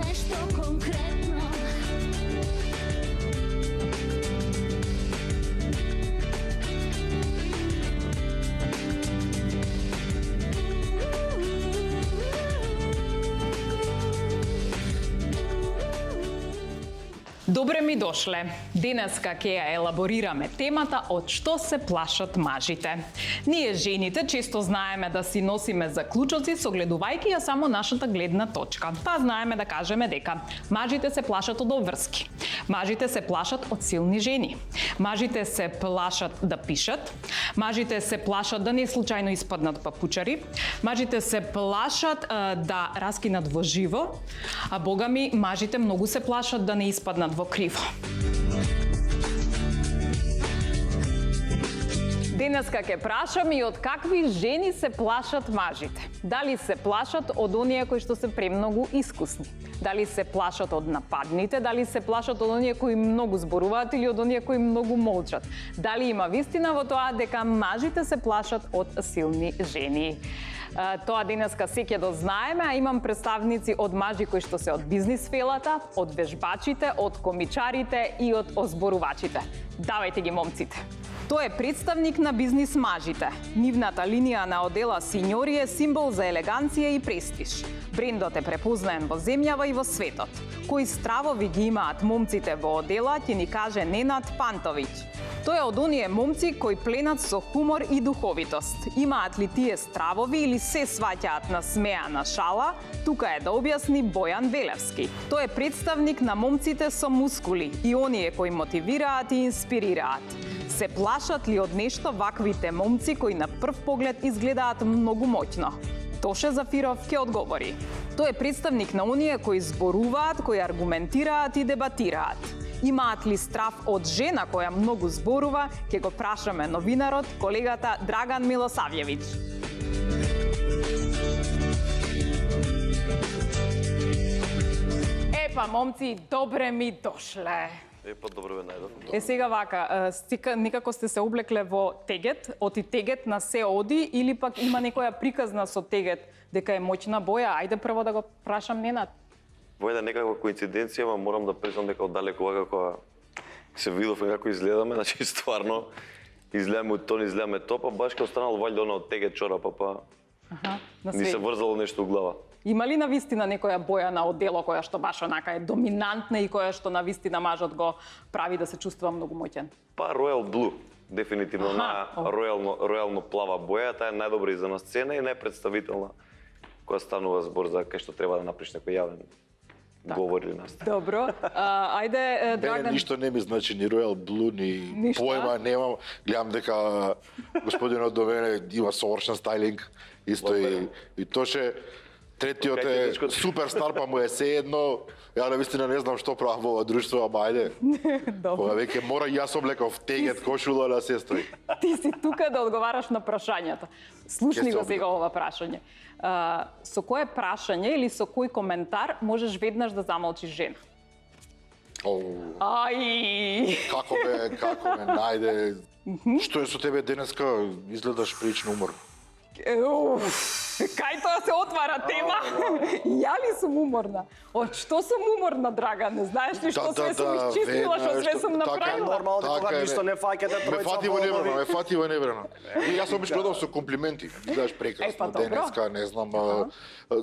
nešto konkretno. Добре ми дошле. Денеска ќе ја елаборираме темата од што се плашат мажите. Ние жените често знаеме да си носиме заклучоци согледувајќи ја само нашата гледна точка. Па знаеме да кажеме дека мажите се плашат од обврски. Мажите се плашат од силни жени. Мажите се плашат да пишат. Мажите се плашат да не случајно испаднат папучари. Мажите се плашат да раскинат во живо. А богами, мажите многу се плашат да не испаднат во криво. Денеска ќе прашам и од какви жени се плашат мажите. Дали се плашат од оние кои што се премногу искусни? Дали се плашат од нападните? Дали се плашат од оние кои многу зборуваат или од оние кои многу молчат? Дали има вистина во тоа дека мажите се плашат од силни жени? Тоа денеска се ќе дознаеме, а имам представници од мажи кои што се од бизнис фелата, од вежбачите, од комичарите и од озборувачите. Давајте ги, момците! Тој е представник на бизнис мажите. Нивната линија на одела Синьори е символ за елеганција и престиж. Брендот е препознаен во земјава и во светот. Кои стравови ги имаат момците во одела, ќе ни каже Ненад Пантовиќ. Тој е од оние момци кои пленат со хумор и духовитост. Имаат ли тие стравови или се сваќаат на смеана шала? Тука е да објасни Бојан Велевски. Тој е представник на момците со мускули и оние кои мотивираат и инспирираат. Се плашат ли од нешто ваквите момци кои на прв поглед изгледаат многу моќно? Тоше Зафиров ќе одговори. Тој е представник на оние кои зборуваат, кои аргументираат и дебатираат. Имаат ли страв од жена која многу зборува? Ќе го прашаме новинарот, колегата Драган Милосавјевиќ. Епа, момци, добре ми дошле. Добро ве најдов. Сега вака, некако сте се облекле во тегет, оти тегет на се оди или пак има некоја приказна со тегет дека е моќна боја? Ајде прво да го прашам Ненад. Војде некаква коинциденција, ама морам да признам дека оддалеку кога се видовме како изгледаме, значи стварно изгледаме од тон, изгледаме то, па баш кај останал вајде она од тегет чорапа, па ни се врзало нешто у глава. Има ли навистина некоја боја на одело која што баш онака е доминантна и која што навистина мажот го прави да се чувствува многу моќен? Па Royal Blue, дефинитивно на ројално плава боја, таа е најдобра и за на сцена и најпредставителна кога станува збор за кај што треба да направиш некој јавен говор или настан. Добро. Ајде, Драган. Ништо не ми значи ни Royal Blue, ни поема немам. Гледам дека господинот до мене има совршен стайлинг, исто и Тоше. Третиот е суперстар, па му е се едно. Ја навистина не знам што правам во ова друштво, ама ајде. Кога веќе мора и јас облеков тегет, кошула да се стои. Ти си тука да одговараш на прашањата. Слушни го сега ова прашање. Со кое прашање или со кој коментар можеш веднаш да замолчиш жена? Ај! Како ме најде? Што е со тебе денеска? Изгледаш прилично уморно. Кај тоа се отвара тема? Ја ли сум уморна? Од што сум уморна, Драган? Не знаеш ли што све сум исчистила, што све сум направила? Нормално дека кога ништо не фаќате, ме фати во неврено. И јас обично одам со комплименти. Изгледаш прекрасно денеска, не знам,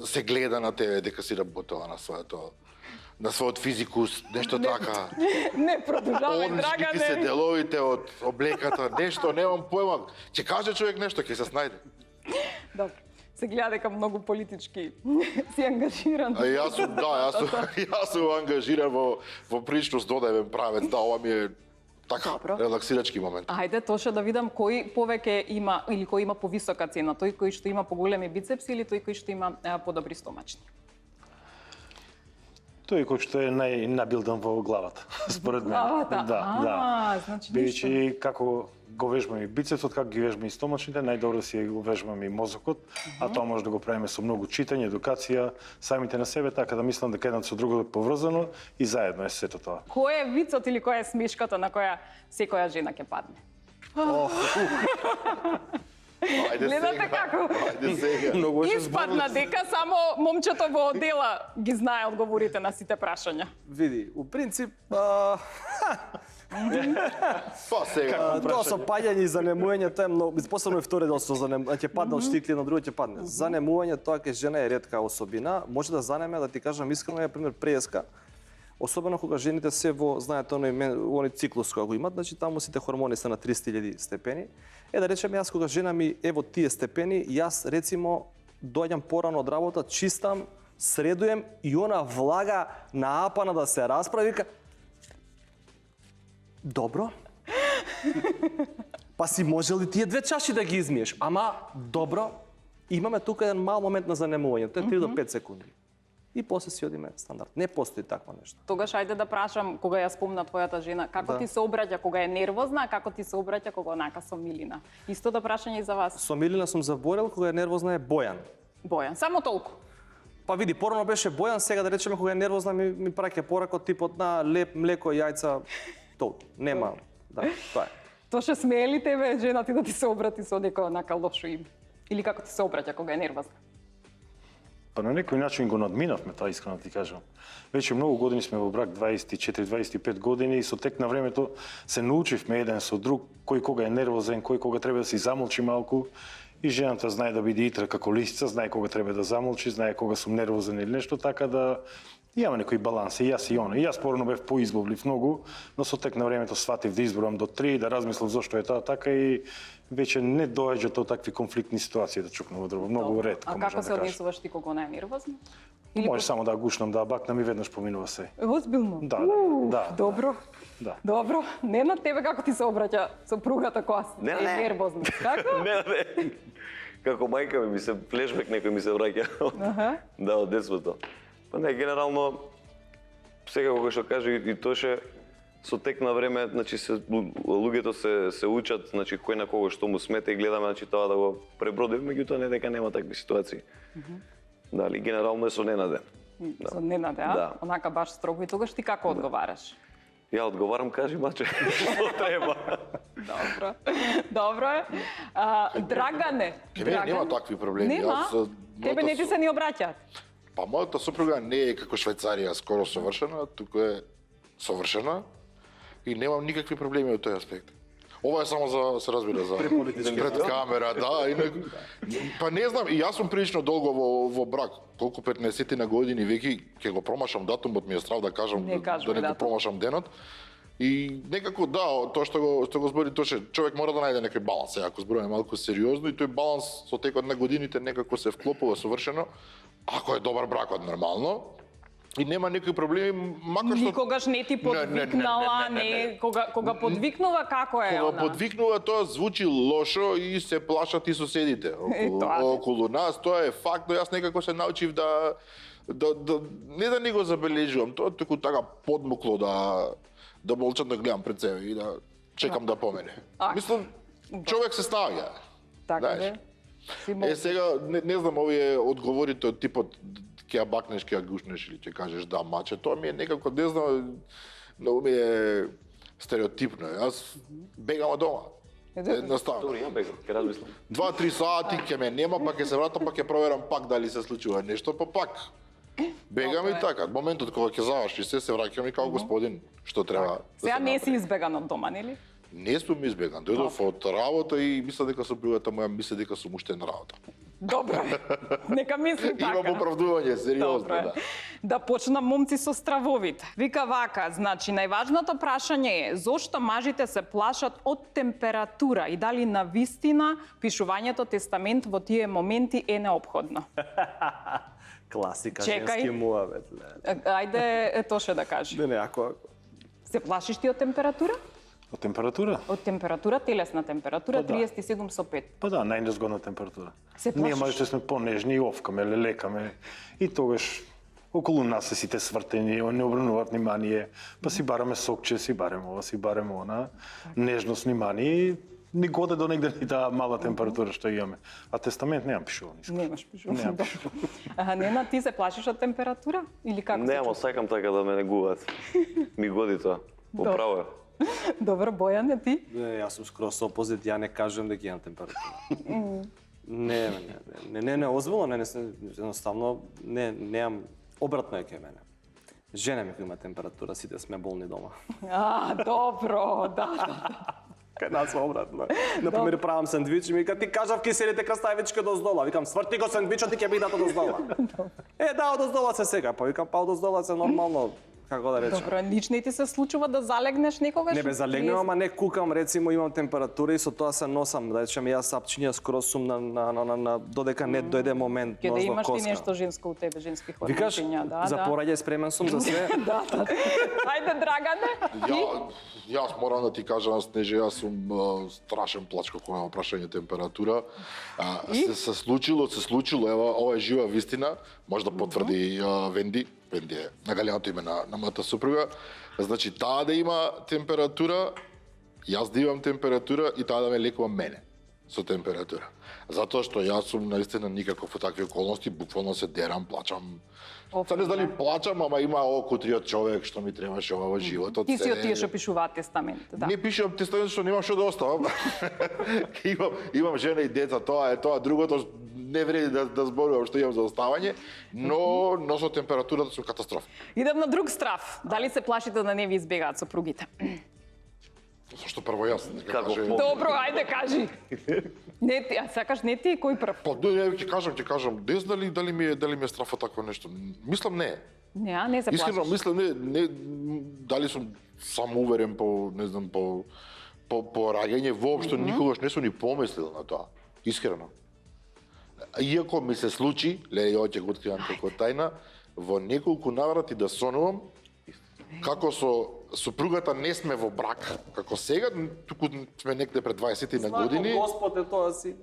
се гледа на тебе дека си работела на својот физикус, нешто така. Не продолжавај, Драгане. Ги се деловите од облеката, нешто, немам појма. Ќе каже човек нешто, ќе се снајде. Добро. Се гледа дека многу политички си ангажиран. Јас сум ангажиран во прилично здодевен правец. Да, ова ми е така релаксирачки момент. Ајде, Тоше, да видам кој повеќе има или кој има повисока цена, тој кој што има поголеми бицепси или тој кој што има подобри стомачни. Тој кој што е најнабилдан во главата, според мене. Да. Значи Бидејќи како го вежбаме и бицепсот, како ги вежбаме и стомачните, најдобро си го вежбаме и мозокот, а тоа може да го правиме со многу читање, едукација, самите на себе, така да мислам дека едното со другото е поврзано и заедно е сето тоа. Кој е вицот или која е смешката на која секоја жена ќе падне? Ајде Гледате сега. како? Ајде сега. Многу беше Испадна дека само момчето во оддела ги знае одговорите на сите прашања. Види, у принцип, Па сега. тоа со паѓање и занемување, тоа е многу, посебно и втори дел со занемување, ќе падне од штикли, на друго ќе падне. Занемување, тоа кај жена е ретка особина, може да занеме, да ти кажам искрено, е пример преска. Особено кога жените се во, знаете, оној циклус кој го имат, значи таму сите хормони се на 30.000 степени. Е да речеме јас кога жена ми е во тие степени, јас рецимо доаѓам порано од работа, чистам, средуjem и она влага наапана да се расправи, вика добро. Па си може ли тие 2 чаши да ги измиеш? Ама добро. Имаме тука еден мал момент на занемување, тоа е 3 до 5 секунди. И после си одиме стандард. Не постои такво нешто. Тогаш ајде да прашам, кога ја спомна твојата жена, како Да. ти се обраќа кога е нервозна, а како ти се обраќа кога онака со милина? Исто да прашање и за вас. Со Милина сум заборел, кога е нервозна е Бојан. Бојан, само толку. Па види, порано беше Бојан, сега да речеме кога е нервозна ми праќа порака типот на леп, млеко, јајца, толку. Нема, да, тоа е. Тоа ше смее ли тебе жена ти да ти се обрати со некој онака лошо име? Или како ти се обраќа кога е нервозна? Па на некој начин го надминавме, тоа искрено ти кажам. Веќе многу години сме во брак, 24-25 години, и со тек на времето се научивме еден со друг, кој кога е нервозен, кој кога треба да си замолчи малку. И жената знае да биде итра како лисица, знае кога треба да замолчи, знае кога сум нервозен или нешто, така да имаме некој баланс, и јас и она. И јас порано бев поизбавлив многу, но со тек на времето сватив да изборам до 3, да размислам зошто е тоа така и веќе не доаѓа до такви конфликтни ситуации да чукнам во друго, многу ретко А можам како да се кажам. однесуваш ти кога она е нервозна? Може само да гушнам, да бакнам и веднаш поминува се. Озбилно? Да, да. Добро. Да. Добро. Не на тебе како ти се обраќа сопругата кога Не, е не. нервозна. Како? Не. Како мајка ми се флешбек некој ми се враќа. Аха. Да, од детството. Па не, генерално, сега кога што каже и тоа ше со тек на време, значи луѓето се учат, значи кој на кого што му смета и гледаме, значи тоа да го пребродиме, меѓутоа не дека нема такви ситуации. Дали генерално е со ненаден. Со Ненаде, а? Да. Онака баш строго. И тогаш ти како одговараш? Ја одговарам, кажи маче, што треба. Добро. Добро е. Драгане. Ке мене нема такви проблеми. Нема? Јас, Тебе не ти се ни обраќаат? Па мојата сопруга не е како Швајцарија скоро совршена, туку е совршена и немам никакви проблеми од тој аспект. Ова е само за се разбира за пред камера, да, па не знам, и јас сум прилично долго во брак, колку 15 на години веќе ќе го промашам датумот, ми е страв да кажам Не кажуваме да не го датум. промашам денот. И некако да, тоа што го збори тоа, човек мора да најде некој баланс. Ако зборуваме малку сериозно, и тој баланс со текот на годините некако се вклопува совршено, ако е добар бракот нормално. И нема никакви проблеми, макар што Никогаш не ти подвикнала, не, кога подвикнува како е кога она? подвикнува тоа звучи лошо и се плашат и соседите тоа е. околу нас. Тоа е факт, но јас некако се научив да не да не го забележувам, тоа туку така подмукло да молчам, да гледам пред себе и да чекам да помене. Мислам, човек се снаоѓа. Така знаеш. бе. Си мол- Сега не знам овие одговорите од типот ќе ја бакнеш, ќе ја гушнеш или ќе кажеш да, маче, тоа ми е некако, не знам, многу ми е стереотипно. Јас бегам од дома. Едноставно. Добро, ја бегам, ќе размислам. 2-3 сати ќе ме нема, па ќе се вратам, па ќе проверам пак дали се случува нешто, па пак. Бегам и така. Моментот кога ќе заврши се враќам и како господин, што треба. Сега не си избеган од дома, нели? Не сум избеган. Дојдов од работа и мисля дека сопругата моја мисли дека сум уште на работа. Добро е. Нека мисли така. Имам оправдување, сериозно, Добро е. да. Да почнам момци со стравовите. Вика вака, значи најважното прашање е зошто мажите се плашат од температура и дали на вистина пишувањето тестамент во тие моменти е неопходно. Класика, Чекај. женски муавет. Ајде Тоше да каже. Не, ако Се плашиш ти од температура? Од температура? Од температура, телесна температура, Па да. 37,5. Па да, најнезгодна температура. Се Ние плашиш? мажите сме понежни и овкаме, лелекаме. И тогаш околу нас се сите свртени, не обрнуваат внимание, па си бараме сокче, си бараме ова, си бараме она. Нежност, внимание. Ни годе до негде ни таа мала температура што имаме. А тестамент немам пишувани. Немаш пишувано. Немам Добро. Нена, ти се плашиш од температура? Или како се Нема, сакам така да ме негуваат. Ми годи тоа. Управо е. Добро, Бојане, ти? Не, јас сум скроз опозит, ја не кажувам дека имам температура. Не, озволно, едноставно, немам, обратно е кај мене. Жена ми која има температура, сите сме болни дома. Добро, да. Кај нас е обратно. Например, правам сендвич и ми вика, ти кажав киселите краставички доздола. Викам, сврти го сендвичот и ќе би дато доздола. Да, одоздола се сега. Па викам, па одоздола се нормално. Како да речем? Добро, нич не ти се случува да залегнеш некогаш? Не бе, залегнем, ама не кукам, рецимо имам температура и со тоа се носам, да речем јас сапчиња скроз сум на додека не дојде момент Ке да ножно имаш ти коска. нешто женско у тебе, женски Викаш, хормончиња, да, за да. пораѓај спремен сум за све. Да. Ајде, Драгане. Јас морам да ти кажам, Снеже, јас сум страшен плачка кога има прашање температура. Се случило, ева, ова е жива вистина, може да потврди Венди. Венди е на галијаното име на мојата супруга. Значи, таа да има температура, јас да имам температура и таа да ме лекува мене со температура. Затоа што јас сум наистина никаков во такви околности, буквално се дерам, плачам. Са не знам дали плачам, ама има окутриот човек што ми требаше ова во животот. Ти си од тие што пишуваат тестамент, да. Не пишувам тестамент што немам што да оставам. имам жена и деца, тоа е тоа, другото не вреди да зборувам што имам за оставање, но со температурата сум катастрофа. Идем на друг страв. Дали се плашите да не ви избегаат сопругите? Зашто прво јас? Како Добро, ајде кажи. Не ти, а сакаш не ти, кој прв? Па не, ќе кажам, не знам дали ми е страф од такво нешто. Мислам не. Не се Искрено плашиш. мислам не дали сум самоуверен по не знам по раѓање, воопшто никогаш не сум ни помислил на тоа. Искрено. Иако ми се случи, ова ќе го откривам како тајна, во неколку наврати да сонувам како со супругата не сме во брак, како сега, туку сме некаде пред 20 на години. Господ е тоа си.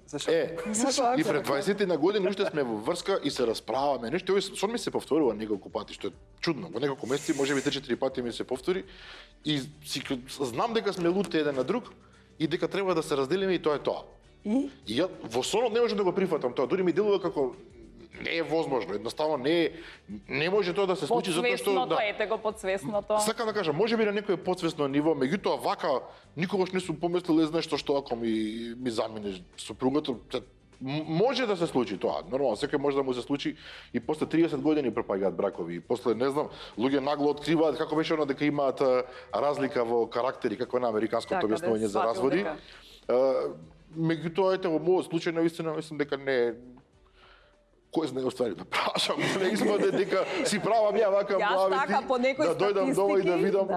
И пред 20 на години уште сме во врска и се расправаме нешто. Овој сон ми се повторува неколку пати, што е чудно. Во неколку месеци, можеби 3-4 пати ми се повтори и знам дека сме лути еден на друг и дека треба да се разделиме и тоа е тоа. И ја во сонот не можам да го прифатам тоа, дури ми делува како не е возможно, едноставно не може тоа да се случи затоа што Подсвесното, ете го подсвесното. Сакам да кажам, можеби на некое подсвесно ниво, меѓутоа вака никогаш не сум помислил нешто што ако ми замине супругата, може да се случи тоа. Нормално, секој може да му се случи и после 30 години пропаѓаат бракови. И после, не знам, луѓе нагло откриваат како беше оно дека имаат разлика во карактери, како на американското објаснување за разводи. Меѓутоа, ете, во мојот случај, навистина, мислам дека не кој знае оствари да прашам, да не испаде дека си правам ја вака млавити, да дојдам дома и да видам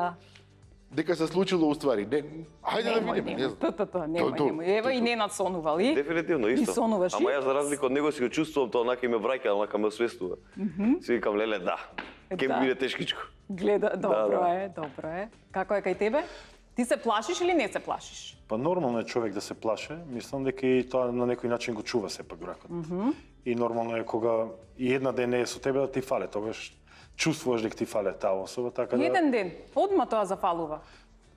дека се случило уствари. Ајде да видиме, не знам. Немој. Ева и Ненад сонувал и? Дефинитивно исто. И сонуваш и? Ама јас за разлика од него си го чувствувам тоа, онака и ме враќа, онака ме освестува. Си викам, леле, да. Ке ми биде тешкичко. Гледа, добро е. Како е кај тебе? Ти се плашиш или не се плашиш? Па нормално е човек да се плаше, мислам дека и тоа на некој начин го чува сепак бракот. И нормално е кога и една ден не е со тебе да ти фале, тогаш чувствуваш дека ти фале таа особа, така да... Еден ден, одма тоа зафалува.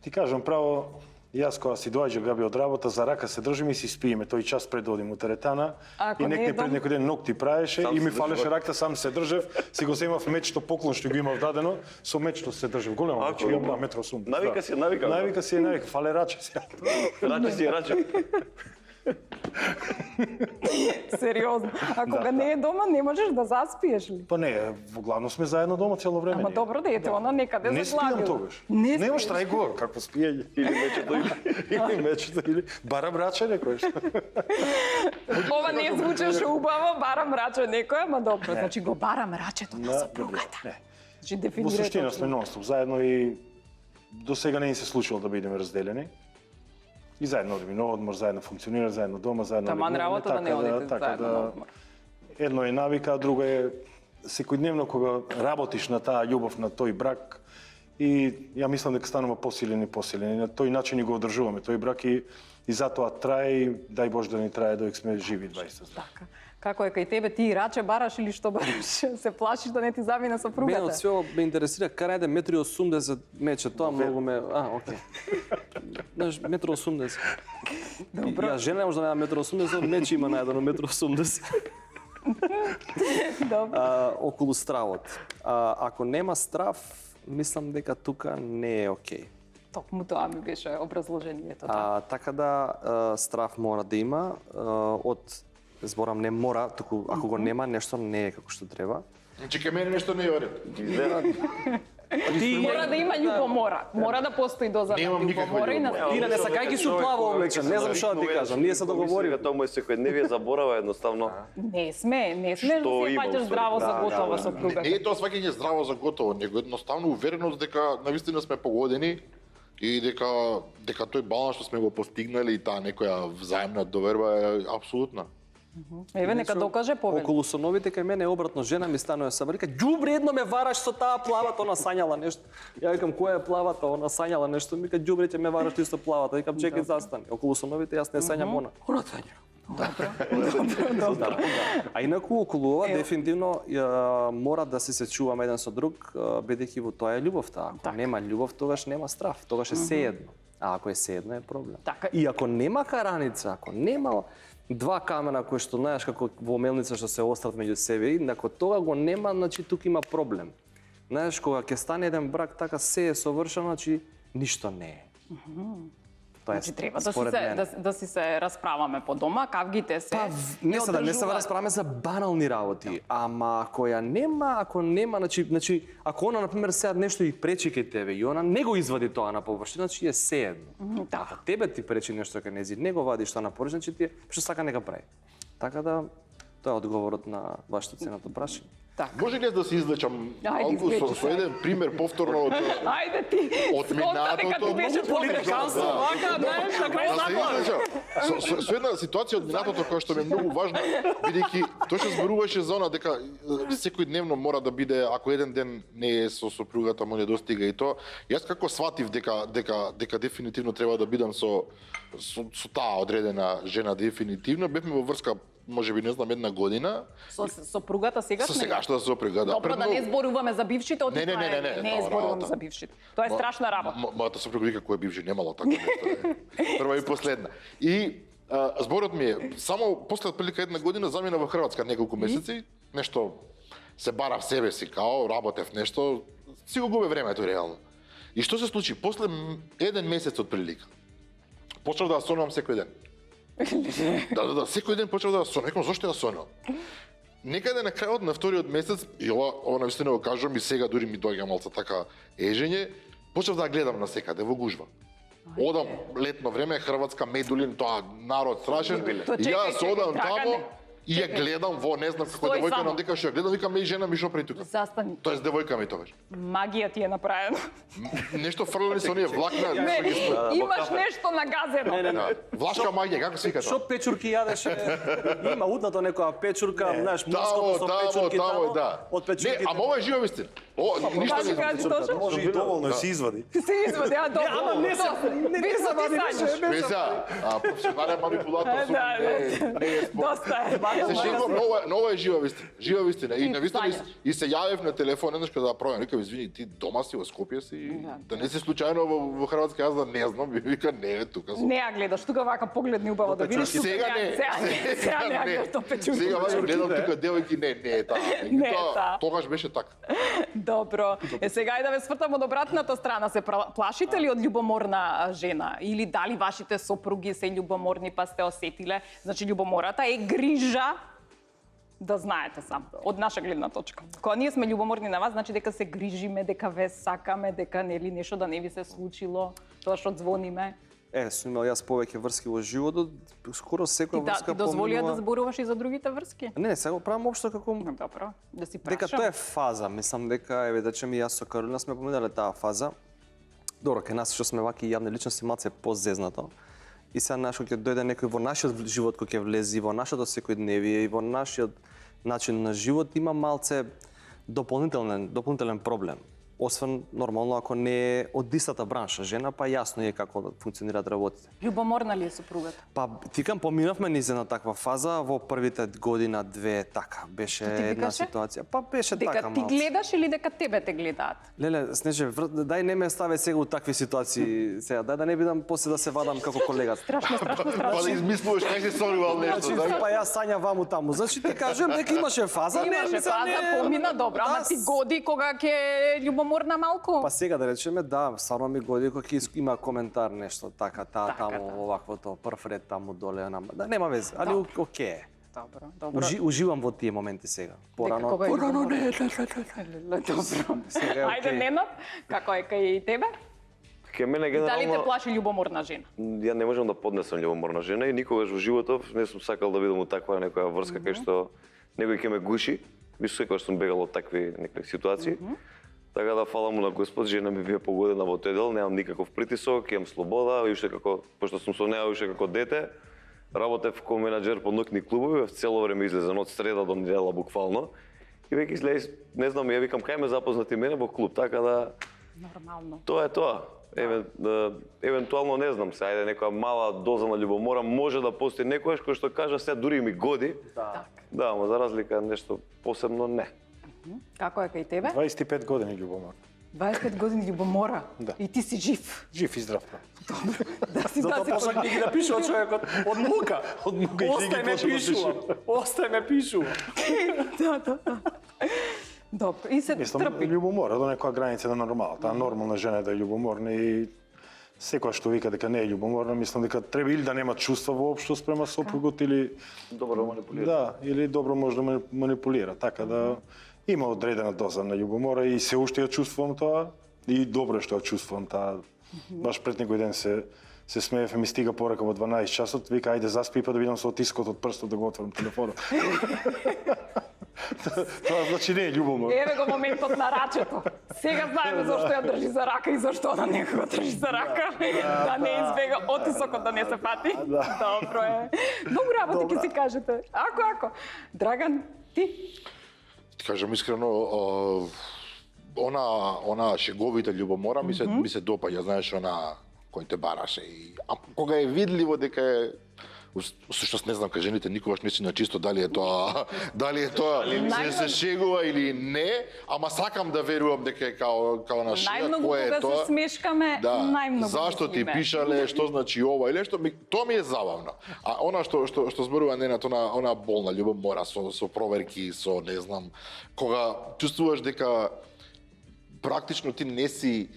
Ти кажам право, јас кога си доаѓа Габи од работа, за рака се држиме и си спиеме, тој час пред да одим у теретана и некој пред некој ден ногти праеше и ми фалеше раката, сам се држев, си го земав мечто поклон што го имав дадено, со мечто се држев, големо мечто, имам 1,80 м. Навика си. Навика, фале раче си. Раче. Сериозно. А кога не е дома, не можеш да заспиеш ли? Па не, во главно сме заедно дома цело време. Ама добро да ете, она некаде не загладила. Не спијам тогаш. Не Немаш трајгор, какво спиење. Или мечето, или барам раче некој. Ова не звучеше убаво, барам раче некој, ама добро, значи го барам рачето на сопругата. Значи Во дефинира суштина сме нон-стоп заедно и до сега не ни се случило да бидеме разделени. И заедно одиме на одмор, заедно функционира, заедно дома, заедно Таман работа да не одите заедно на одмор. Едно е навика, а друго е секојдневно кога работиш на таа љубов, на тој брак, и ја мислам дека станува посилен и посилен. И на тој начин и го одржуваме тој брак и затоа трае и дај Боже да ни трае додека сме живи 20 години. Така. Како е кај тебе, ти раче бараш или што бараш? Се плашиш да не ти замине сопругата? Мене од све ме интересира кај најде 1,80 м мече, тоа многу ме... окей. Знаеш, 1,80 м. Добро. Ја жена може да нема 1,80 м, мече има најдено 1,80 м. Добро. Околу стравот. Ако нема страв, мислам дека тука не е окей. Токму тоа ми беше образложението. Да. Така да страв мора да има од зборам не мора, туку ако го нема нешто не е како што треба. Значи ке мене нешто не е оред. Мора да има љубомора. Мора да постои доза на Немам никаква љубомора и на љубомора. Ти не сакајќи су плаво облечен, не знам што да ти кажам, ние се договоривме. Тоа му е секојдневие заборава едноставно. Не сме да Што се има, паѓаш уствари. здраво за готово со Не пругата. е тоа сваќање здраво за готово, него едноставно увереност дека навистина сме погодени и дека тој баланс што сме го постигнали и таа некоја взаемна доверба е апсолутна. Еве нека докаже повеќе. Околу соновите кај мене е обратно, жена ми станува са вика, ѓубре едно ме вараш со таа плавата, она сањала нешто. Ја викам која е плавата, она сањала нешто, ми вика ѓубре ќе ме вараш ти со плавата. Викам чекај застани. Околу соновите јас не сањам она. Она сања. Добро. А инаку околу ова дефинитивно мора да се чуваме еден со друг, бидејќи во тоа е љубовта. Ако нема љубов, тогаш нема страв, тогаш е сеедно. А ако е сеедно е проблем. Така. И ако нема караница, ако нема два камена кои што знаеш како во мелница што се острат меѓу себе, и ако тоа го нема, значи тука има проблем. Знаеш, кога ќе стане еден брак така се е совршено, значи ништо не е. Тоа е Значи треба според мене. да си се расправаме по дома, кавгите се. Па, не се да не се одржуваат. расправаме за банални работи, ама ако ја нема, значи ако она на пример сега нешто и пречи кај тебе и она не го извади тоа на површина, значи е сеедно. Да. Ако тебе ти пречи нешто кај нејзи, не го вадиш тоа на површина, значи ти што сака нека прави. Така да тоа е одговорот на вашето ценато прашање. Така. Може ли јас да се излечам Ајде, малку излечи со еден пример повторно од Ајде ти. Од сконта дека минатото, ти беше многу политиканство, да. вака, знаеш, на крај Да се закон. излечам. Со една ситуација од минатото која што ми е многу важна, бидејќи тој што зборуваше за она дека секој дневно мора да биде, ако еден ден не е со сопругата му не достига и тоа, јас како сватив дека дефинитивно треба да бидам со таа одредена жена дефинитивно, бевме во врска можеби не знам една година. Со сопругата сегаш? Со сегашната сопруга, да. Добро, да не зборуваме за бившите, од Не, не зборуваме за бившите. Тоа е страшна работа. Мојата сопруга вика кој е бивши немало така нешто. Прва и последна. И зборот ми е само после отприлика една година замина во Хрватска неколку месеци, нешто се барав себе си као, работев нешто, си го губе времето реално. И што се случи? После еден месец отприлика почнав да сонувам секој ден. Да, секој ден почнав да сонувам. Рекам, зошто ја сонувам? Некаде на крајот на вториот месец, и ова навистина го кажам и сега дури ми доаѓа малку така ежење, почнав да гледам на секаде во гужва. Одам летно време, Хрватска, Медулин, тоа народ страшен. То И јас чекај, одам Драгане, тамо и ја гледам во не знам како Стој девојка, само. но дека што ја гледам, викам и жена ми шо прави тука. Застани. Тоест девојка ми тогаш. Магија ти е направена. Нешто фрлени со оние влакна. Не, имаш нешто нагазено. Да. Влашка магија, како се вика Што тоа? печурки јадеше? Има утнато некоја печурка, знаеш, муското со печурки тамо, да. Од Не, печурките. ама ова е жива вистина. Ништо Кажи, не знам. кажи точно. Може и доволно се извади. Се извади, а добро. ама не се- не се вади Веса, професионален манипулатор сум. Да, Не е спор. Доста е. Се шегувам, но ова е жива вистина. Жива вистина. И навистина Сања. и се јавев на телефон еднаш кога да пробам, викам извини, ти дома си во Скопје си, да не си случајно во Хрватска, јас да не знам, вика не е тука сум. Не ја гледаш, тука вака погледни убаво да видиш. тука Сега не. Сега не ја гледаш то печурки. Сега вака гледам тука девојки, не е таа. Не е таа. Тогаш беше така. Добро. Сега и да ве свртам од обратната страна. Се плашите ли од љубоморна жена? Или дали вашите сопруги се љубоморни па сте осетиле? Значи, љубомората е грижа, да знаете сам, од наша гледна точка. Кога ние сме љубоморни на вас, значи дека се грижиме, дека ве сакаме, дека нели нешто да не ви се случило, тоа што звониме. Сум имал јас повеќе врски во животот, скоро секоја Ти врска дозволија да поминува. зборуваш и за другите врски? Не, сега го правам општо како Добро, да си дека прашам. тоа е фаза, мислам дека еве да чем и јас со Каролина сме поминале таа фаза. Добро, кај нас што сме ваки јавни личности малце позезнато. И сега нашо ќе дојде некој во нашиот живот кој ќе влези во нашето секојдневие и во нашиот начин на живот има малце дополнителен проблем. Освен нормално ако не е од истата бранша жена, па јасно е како функционираат работите. Љубоморна ли е сопругата? Па тикам поминавме низ една таква фаза во првите година, две, така беше ти една викаше? ситуација. Па беше Дека така ти малце. гледаш или дека тебе те гледаат? Леле, Снеже, дај не ме ставе сега у такви ситуации сега, дај да не бидам после да се вадам како колега. Страшно, страшно, Па да страшно. измислуваш как си сонувал нешто, Значи, така? па јас сањам ваму таму. Значи ти кажам дека имаше фаза, Имаше мисам, фаза, помина, добро, ама Да, ти годи кога ќе љубоморна малку? Па сега да речеме, да, стварно ми годи кога ќе има коментар нешто, така, Така, таму, да. оваквото, прв ред таму доле, да, нема вeze, али окей. Добро, добро. Уживам во тие моменти сега. Порано, кога е порано љубомор? не. Добро. Сега е Ајде, окей. Ненад, како е кај тебе? Ке мене Дали те генерално плаши љубоморна жена? ја не можам да поднесам љубоморна жена и никогаш во животов не сум сакал да бидам у таква некоја врска кај што некој ќе ме гуши. Мислам секогаш сум бегал од такви некои ситуации. Така да фала му на Господ, жена ми бие погодена во тој дел, немам никаков притисок, имам слобода, уште како пошто сум со неа уште како дете. Работев како менаџер по ноќни клубови, цело време излезен од среда до недела буквално. И веќе излез, не знам, ја викам кај ме запознати мене во клуб, така да Нормално. тоа е тоа. Евентуално не знам се, ајде некоја мала доза на љубомора може да постои некојаш кој што кажа се дури ми годи. Да. Да, ама за разлика нешто посебно не. Како е кај тебе? 25 години љубомор. 25 години љубомора. Да. И ти си жив. Жив и здрав. Да си Затоа почна ги напишува човекот од мука. Од мука и Остај ме пишува. Остај ме пишува. Да. Добро. И се Мислам, трпи. љубомора до некоја граница на нормал. Таа нормална жена е да е љубоморна и секоја што вика дека не е љубоморна, мислам дека треба или да нема чувства воопшто спрема сопругот или Добро манипулира. да, или добро може да манипулира, така да има одредена доза на љубомора и се уште ја чувствувам тоа и добро е што ја чувствувам таа. Баш пред некој ден се смеев и ми стига порака во 12 часот, вика ајде заспи па да видам со отискот од прстот да го отворам телефонот. Тоа значи не е љубомор. Еве го моментот на рачето. Сега знаеме зашто ја држи за рака и зашто она не го држи за рака. Да не избега отисокот да не се фати. Добро е. Многу работи ќе си кажете. Ако. Драган, ти? Ти кажам искрено, она шеговита љубомора ми се допаѓа, знаеш, она кој те бараше и кога е видливо дека е всушност не знам, кај жените никогаш не си на чисто дали е тоа се шегува или не, ама сакам да верувам дека е као на шега, Најмногу кој е кога тоа. се смешкаме, најмногу. Зашто ти мислиме. пишале, што значи ова или што, тоа ми е забавно. А она што зборува Ненад, она болна љубомора со проверки, со не знам, кога чувствуваш дека практично ти не си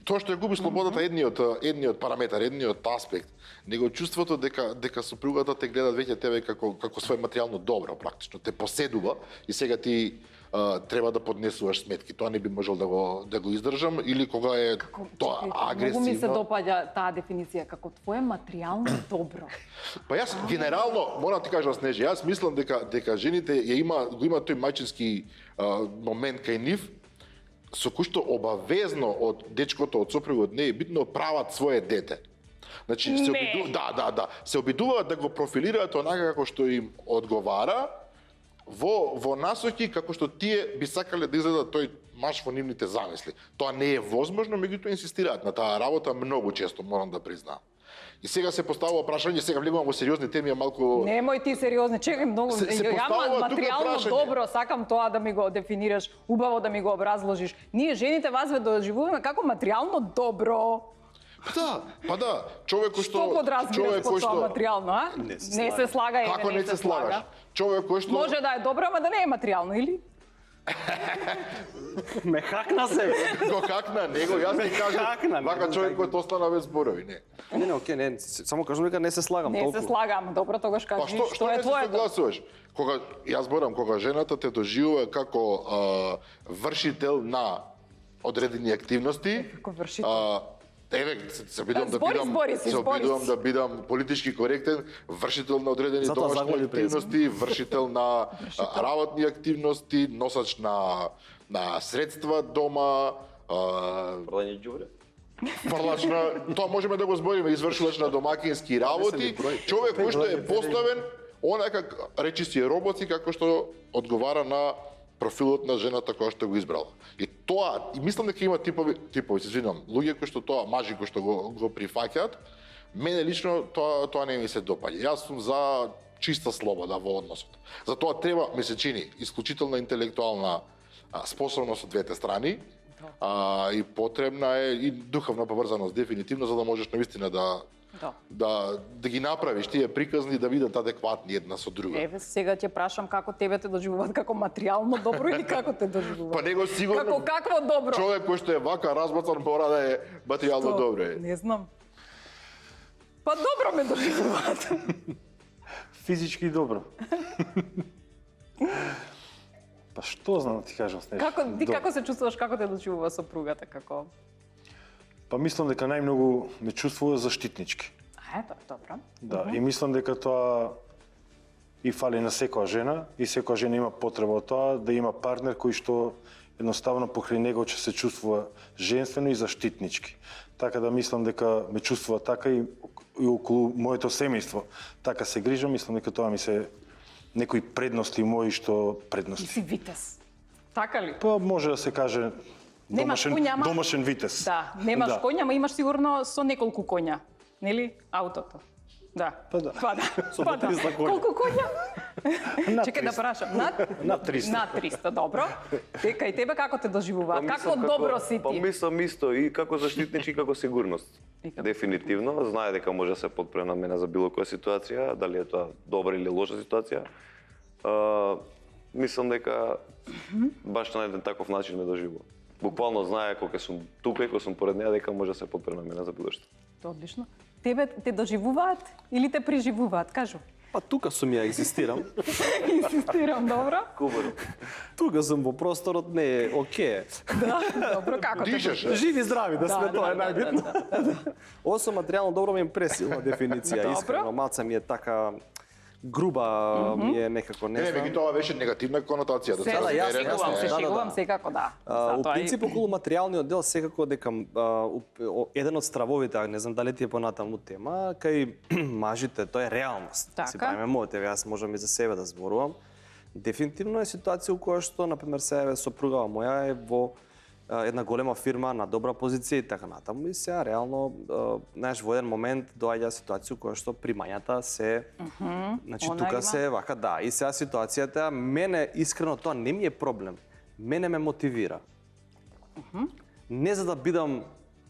тоа што ја губиш слободата едниот параметар, едниот аспект, него чувството дека сопругата те гледа веќе тебе како свој материјално добро практично, те поседува и сега ти треба да поднесуваш сметки. Тоа не би можел да го издржам или кога е тоа агресивно. Многу ми се допаѓа таа дефиниција како твое материјално добро. Па јас генерално морам да ти кажам, Снежи, јас мислам дека жените го има тој мајчински момент кај нив, со кој што обавезно од дечкото, од сопругот не е битно прават свое дете. Значи се се обидуваат да го профилираат онака како што им одговара во насоки како што тие би сакале да изгледа тој маж во нивните замисли. Тоа не е возможно, меѓутоа инсистираат на таа работа многу често, морам да признаам. И сега се поставува прашање, сега влегувам во сериозни теми, малку Немој ти сериозно, чекај многу. Се Ја поставува тука материјално прашање. добро, сакам тоа да ми го дефинираш, убаво да ми го образложиш. Ние жените вас ве доживуваме како материјално добро. Па да, човек кој што Што подразбираш под тоа материјално, а? Не се слага, Како не се слагаш? Човек кој што Може да е добро, ама да не е материјално, или? Ме хакна се. го хакна него, јас ти кажам, Хакна, вака не, човек не, кој остана без зборови, не. Не, окей, не, само кажам дека не се слагам Не толку. се слага, ама добро тогаш Па кажи што е не се твоето. согласуваш? Кога јас зборам, кога жената те доживува како вршител на одредени активности, Како вршител. еве се обидувам да Збори, бидам збори си, се збори обидувам си. да бидам политички коректен, вршител на одредени Затоа домашни заговори презим. активности, вршител на работни активности, носач на средства дома, Продање ѓубре. фрлач на, тоа можеме да го збориме, извршувач на домакински работи, човек кој што е поставен онака речиси роботи како што одговара на профилот на жената која што го избрала. И тоа, и мислам дека има типови, се извинувам, луѓе кои што тоа, мажи кои што го прифаќаат, мене лично тоа не ми се допаѓа. Јас сум за чиста слобода во односот. Затоа треба, ми се чини, исклучителна интелектуална способност од двете страни, И потребна е и духовна поврзаност дефинитивно, за да можеш навистина да ги направиш тие приказни да бидат адекватни една со друга. Еве, сега ќе прашам како тебе те доживуваат, како материјално добро или како те доживуваат? Па него сигурно Какво добро? човек кој што е вака разбацан мора да е материјално добро. Не знам. Па добро ме доживуваат. Физички добро. Па што знам да ти кажам с нешто? Како се чувствуваш, како те доживува сопругата, како? Па мислам дека најмногу ме чувствува заштитнички. Ето, добро. Да, и мислам дека тоа и фали на секоја жена, и секоја жена има потреба од тоа да има партнер кој што едноставно покрај него ќе се чувствува женствено и заштитнички. Така да мислам дека ме чувствува така и околу моето семејство. Така се грижам, мислам дека тоа ми се некои предности мои што Ти предности. си витез. Така ли? Па може да се каже Немаш коња, ама- домашен витез. Да, немаш Да. коња, ама имаш сигурно со неколку коња. Нели? Аутото. Да. Па да. Па да. Со по 300 коња. Колку коња? Над Чекај да 300. прашам. Над 300. Над 300, добро. Дека и тебе како те доживуваат? Па Какво мислам добро си Па ти? мислам исто и како заштитнички, како сигурност. И како- Дефинитивно, знае дека може да се подпре на мене за било која ситуација, дали е тоа добра или лоша ситуација. Мислам дека баш на еден таков начин ме доживува. Буквално знае кога сум тука и кога сум поред неа дека може да се подпре на мене за било што. Тоа одлично. Тебе те доживуваат или те преживуваат? Кажу. Па тука сум ја екзистирам. Инсистирам, добро? Кубаро. Тука сум во просторот, не е окей. Да, добро, како те Дишаш, Живи и здрави, да сме, тоа е да, најбитно. да. Ово со материјално добро ми е пресилна дефиниција, Добро. искрено, малце ми е така груба, ми е некако, не Не, знам. веќе тоа беше негативна конотација. Се, да, јас шегувам јасно, се, да, да, шегувам да. секако, да. У Затоа и- принцип, околу материјалниот дел, секако дека еден од стравовите, а не знам дали ти е понатаму тема, кај мажите, тоа е реалност. Така. Си правиме моите, јас можам и за себе да зборувам. Дефинитивно е ситуација у која што, например, сега сопругава моја е во една голема фирма на добра позиција и така натаму. И сега реално, знаеш, во еден момент доаѓа ситуација која што примањата се значи Она тука има. се вака да, и сега ситуацијата мене искрено тоа не ми е проблем. Мене ме мотивира. Не за да бидам,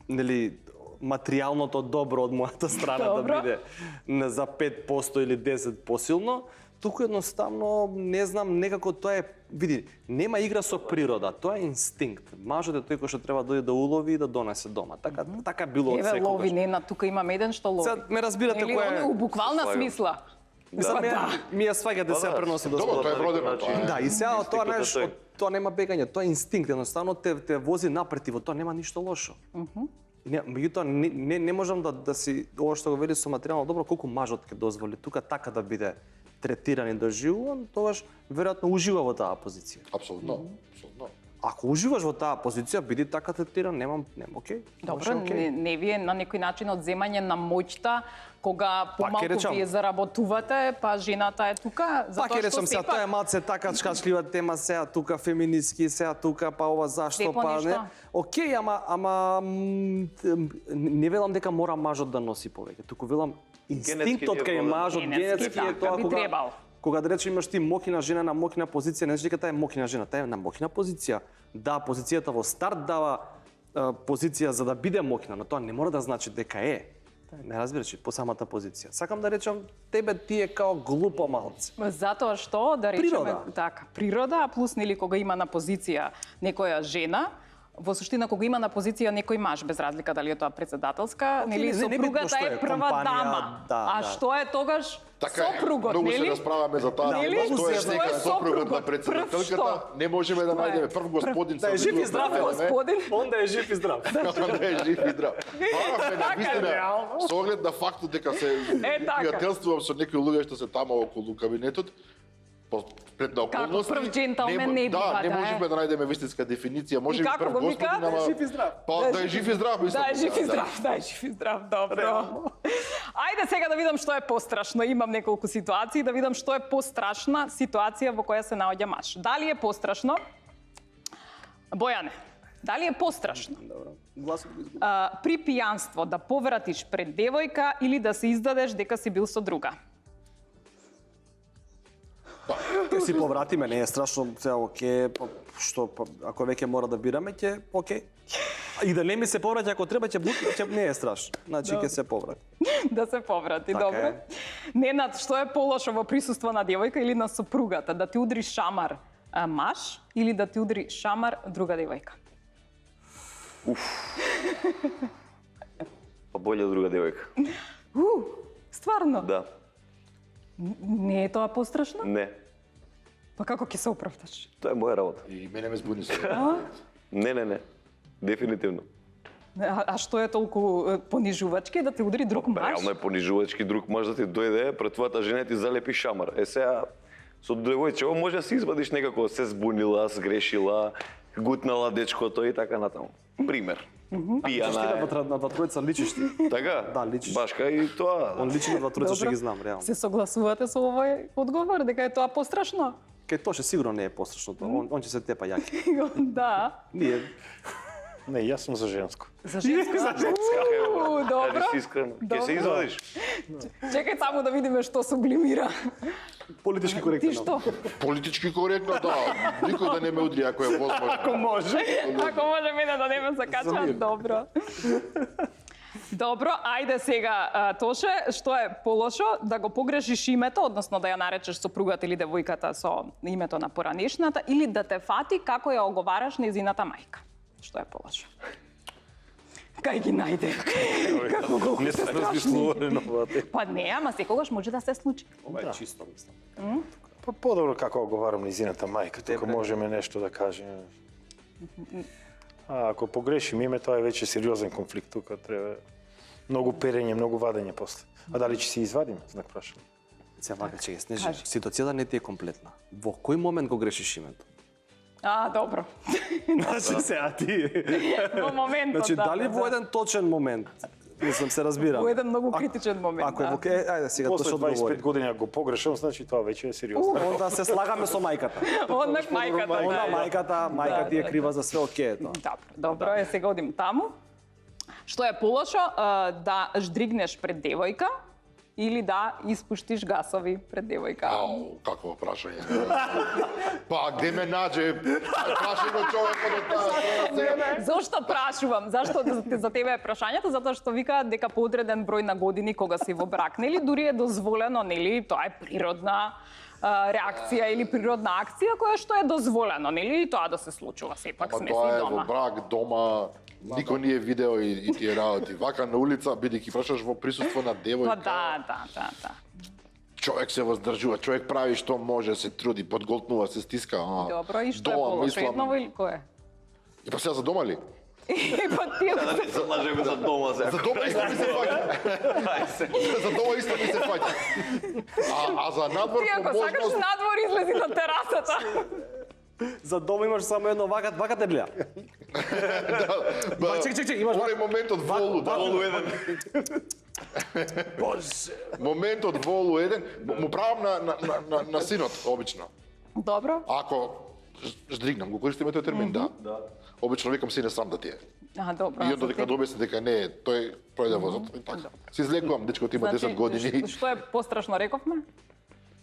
нели, материјалното добро од мојата страна Добро. да биде не за 5% или 10 посилно, туку едноставно не знам, некако тоа е, види, нема игра со природа, тоа е инстинкт. Мажот е тој кој што треба да оди да улови и да донесе дома. Така било од Еве секогаш. лови, не, на тука имам еден што лови. Сега ме разбирате Нели, кој е. он у буквална Слагам. смисла. Сега ми ја сваѓате се да. преноси да Добро, зборам. тоа е родено, тоа е. Да, и сега од тоа, Инстинктот е знаеш, тој. од тоа нема бегање, тоа е инстинкт, едноставно те вози напред и во тоа нема ништо лошо. Меѓутоа не можам да си ова што го вели со материјално добро, колку мажот ќе дозволи тука така да биде третиран и доживуван, тогаш веројатно ужива во таа позиција. Апсолутно, апсолутно. Ако уживаш во таа позиција, биди така третиран, нема окей. Добро, не ви е на некој начин одземање на моќта кога помалку речам. вие заработувате, па жената е тука, Па затоа ќе што речам сега, тоа е сепак малце така чкачлива тема сега тука феминистки, сега тука па ова зашто Се по па не. нешто. Океј, ама не велам дека мора мажот да носи повеќе, туку велам инстинктот Генетски кај е мажот, генетски, генетски е така, тоа би кога требал. кога да речем имаш ти мокина жена на мокина позиција, не значи дека таа е мокина жена, таа е на мокина позиција. Да, позицијата во старт дава позиција за да биде мокина, но тоа не мора да значи дека е. Не разбираш, по самата позиција. Сакам да речам, тебе ти е као глупо малце. Затоа што, да речеме, Природа. така, природа, плюс нели кога има на позиција некоја жена, во суштина кога има на позиција некој маж, без разлика дали е тоа председателска, нели не битно сопругата што е е, прва компанија, дама. да, А да. што е тогаш Така е, сопругот, многу се нели? расправаме за таа Нели? тема, што е Што е нека сопругот на сопругот? председателката, Прв што? не можеме да Тоа е. најдеме прв господин Да е со жив и видно здрав, да најдеме. Господин. Он да е жив и здрав. Да е жив и здрав. Баравме на Така, вистина, реално. со оглед на фактот дека се така. пријателствувам со некои луѓе што се тама околу кабинетот, пред на околности. прв джентълмен не бива не да е. можеме да најдеме вистинска дефиниција. Може би како прв го вика? господин, ама... Да е жив и здрав. Па да е жив и здрав, мислам. Да е жив и здрав, да е жив и здрав, добро. Ајде сега да видам што е пострашно. Имам неколку ситуации, да видам што е пострашна ситуација во која се наоѓа маж. Дали е пострашно? Бојане, дали е пострашно? Добро. Гласот го изгуби. При пијанство да повратиш пред девојка или да се издадеш дека си бил со друга? Ке си повратиме, не е страшно, се окей, па што па, ако веќе мора да бираме, ќе окей. И да не ми се повраќа ако треба, ќе не е страшно. Значи ќе се поврати. Да се поврати, Така добро. е. Ненад, што е полошо во присуство на девојка или на сопругата? Да ти удри шамар маж или да ти удри шамар друга девојка? Па болje друга девојка. Стварно? Да. Не е тоа пострашно? Не. Па како ќе се оправдаш? Тоа е моја работа. И мене ме збуни се. Не. Дефинитивно. А што е толку понижувачки да ти удри друг маж? Реално е понижувачки друг маж да ти дојде, пред твојата жена ти залепи шамар. Сега со девојче може да се извадиш некако, се збунила, сгрешила, гутнала дечкото и така натаму. Пример. Пијана е. На тројца личиш ти. Така? Да, личиш. Башка и тоа. Он личи на тројца што Добро. ги знам, реално. Се согласувате со овој одговор дека е тоа пострашно? Кај Тоше сигурно не е пострашно тоа. Он ќе се тепа јаки. Да. Ние Не, јас сум за женско. За женско? Добро. Кажи си искрено. Ќе се Добро. извадиш. Чекај само да видиме што сублимира. политички Ти коректно. што? Политички коректно, да. Никој да не ме удри ако е возможно. може. Ако може мене да не ме закача, добро. Добро, ајде сега, Тоше, што е полошо да го погрешиш името, односно да ја наречеш сопругата или девојката со името на поранешната, или да те фати како ја оговараш нејзината мајка? Што е полошо? Кај ги најде? Како го Не се размислувале на ова тема. Па не, ама секогаш може да се случи. Ова е чисто, мислам. Па подобро како оговарам низината мајка, тука Добре. можеме нешто да кажеме. А ако погрешим име, тоа е веќе сериозен конфликт, тука треба многу перење, многу вадење после. А дали ќе се извадиме, знак прашање. Се вака, че Снежи, Кажи. ситуацијата не ти е комплетна. Во кој момент го грешиш името? Добро. Значи сега ти. Во моментот, Значи дали во еден точен момент? Мислам се разбирам. Во еден многу критичен момент. Ако е да. во ајде сега После Тоше 25 одговори. години ако го погрешам, значи тоа веќе е сериозно. Онда се слагаме со мајката. Однак мајката. Онда да. мајка ти е да. крива за све, окей е тоа. Добро, е сега одим таму. Што е полошо, да ждригнеш пред девојка или да испуштиш гасови пред девојка? Ау, какво прашање. Па, где ме наđe? Прашај го човекот од таа. Зошто прашувам? Зашто за тебе е прашањето? Затоа што викаат дека по одреден број на години кога си во брак, нели, дури е дозволено, нели, тоа е природна реакција или природна акција која што е дозволено, нели, и тоа да се случува сепак Ама сме тоа си е во дома. брак, дома, никој не е видео и тие работи. Вака на улица, бидејќи прашаш во присуство на Па девојка, да. човек се воздржува, човек прави што може, се труди, подголтнува, се стиска. Добро, и што е дома, полошо? мислам- Едново или кое? И па сега за дома ли? Па тие Да не се лажеме за дома сега. За дома исто ми се фаќа. За дома исто ми се фаќа. А за надвор Ти по ако сакаш можност... надвор излези на терасата. За дома имаш само едно вака теблија. чек, имаш Оној моментот волу, да. Волу еден. Боже. Моментот волу еден, му правам на синот, обично. Добро. Ако ждригнам, го користиме тој термин, да. Обично викам сине срам да ти е. Добро. И onda дека да објасни дека не е, тој пројде возот. И така. Се излекувам, дечкото има 10 години. Што е пострашно рековме?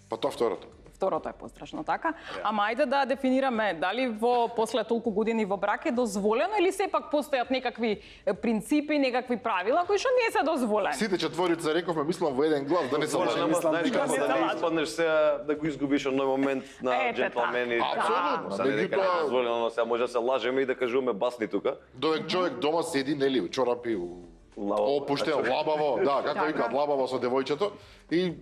Па тоа второто. Второто е пострашно, така? Ама ајде да дефинираме дали во после толку години во брак е дозволено или сепак постојат некакви принципи, некакви правила кои што не се дозволени. Сите четворица рековме, мислам во еден глас, да не се лажеме. Ама знаеш дека како не да се не лажи. испаднеш сега да го изгубиш оној момент на Ете джентлмени. така. Апсолутно, Сега не дека не е меѓутоа- дозволено, но сега може да се лажеме и да кажуваме басни тука. Додек човек дома седи, нели, у чорапи, Лабаво. опуштен, лабаво, да, како Така. викаат, лабаво со девојчето и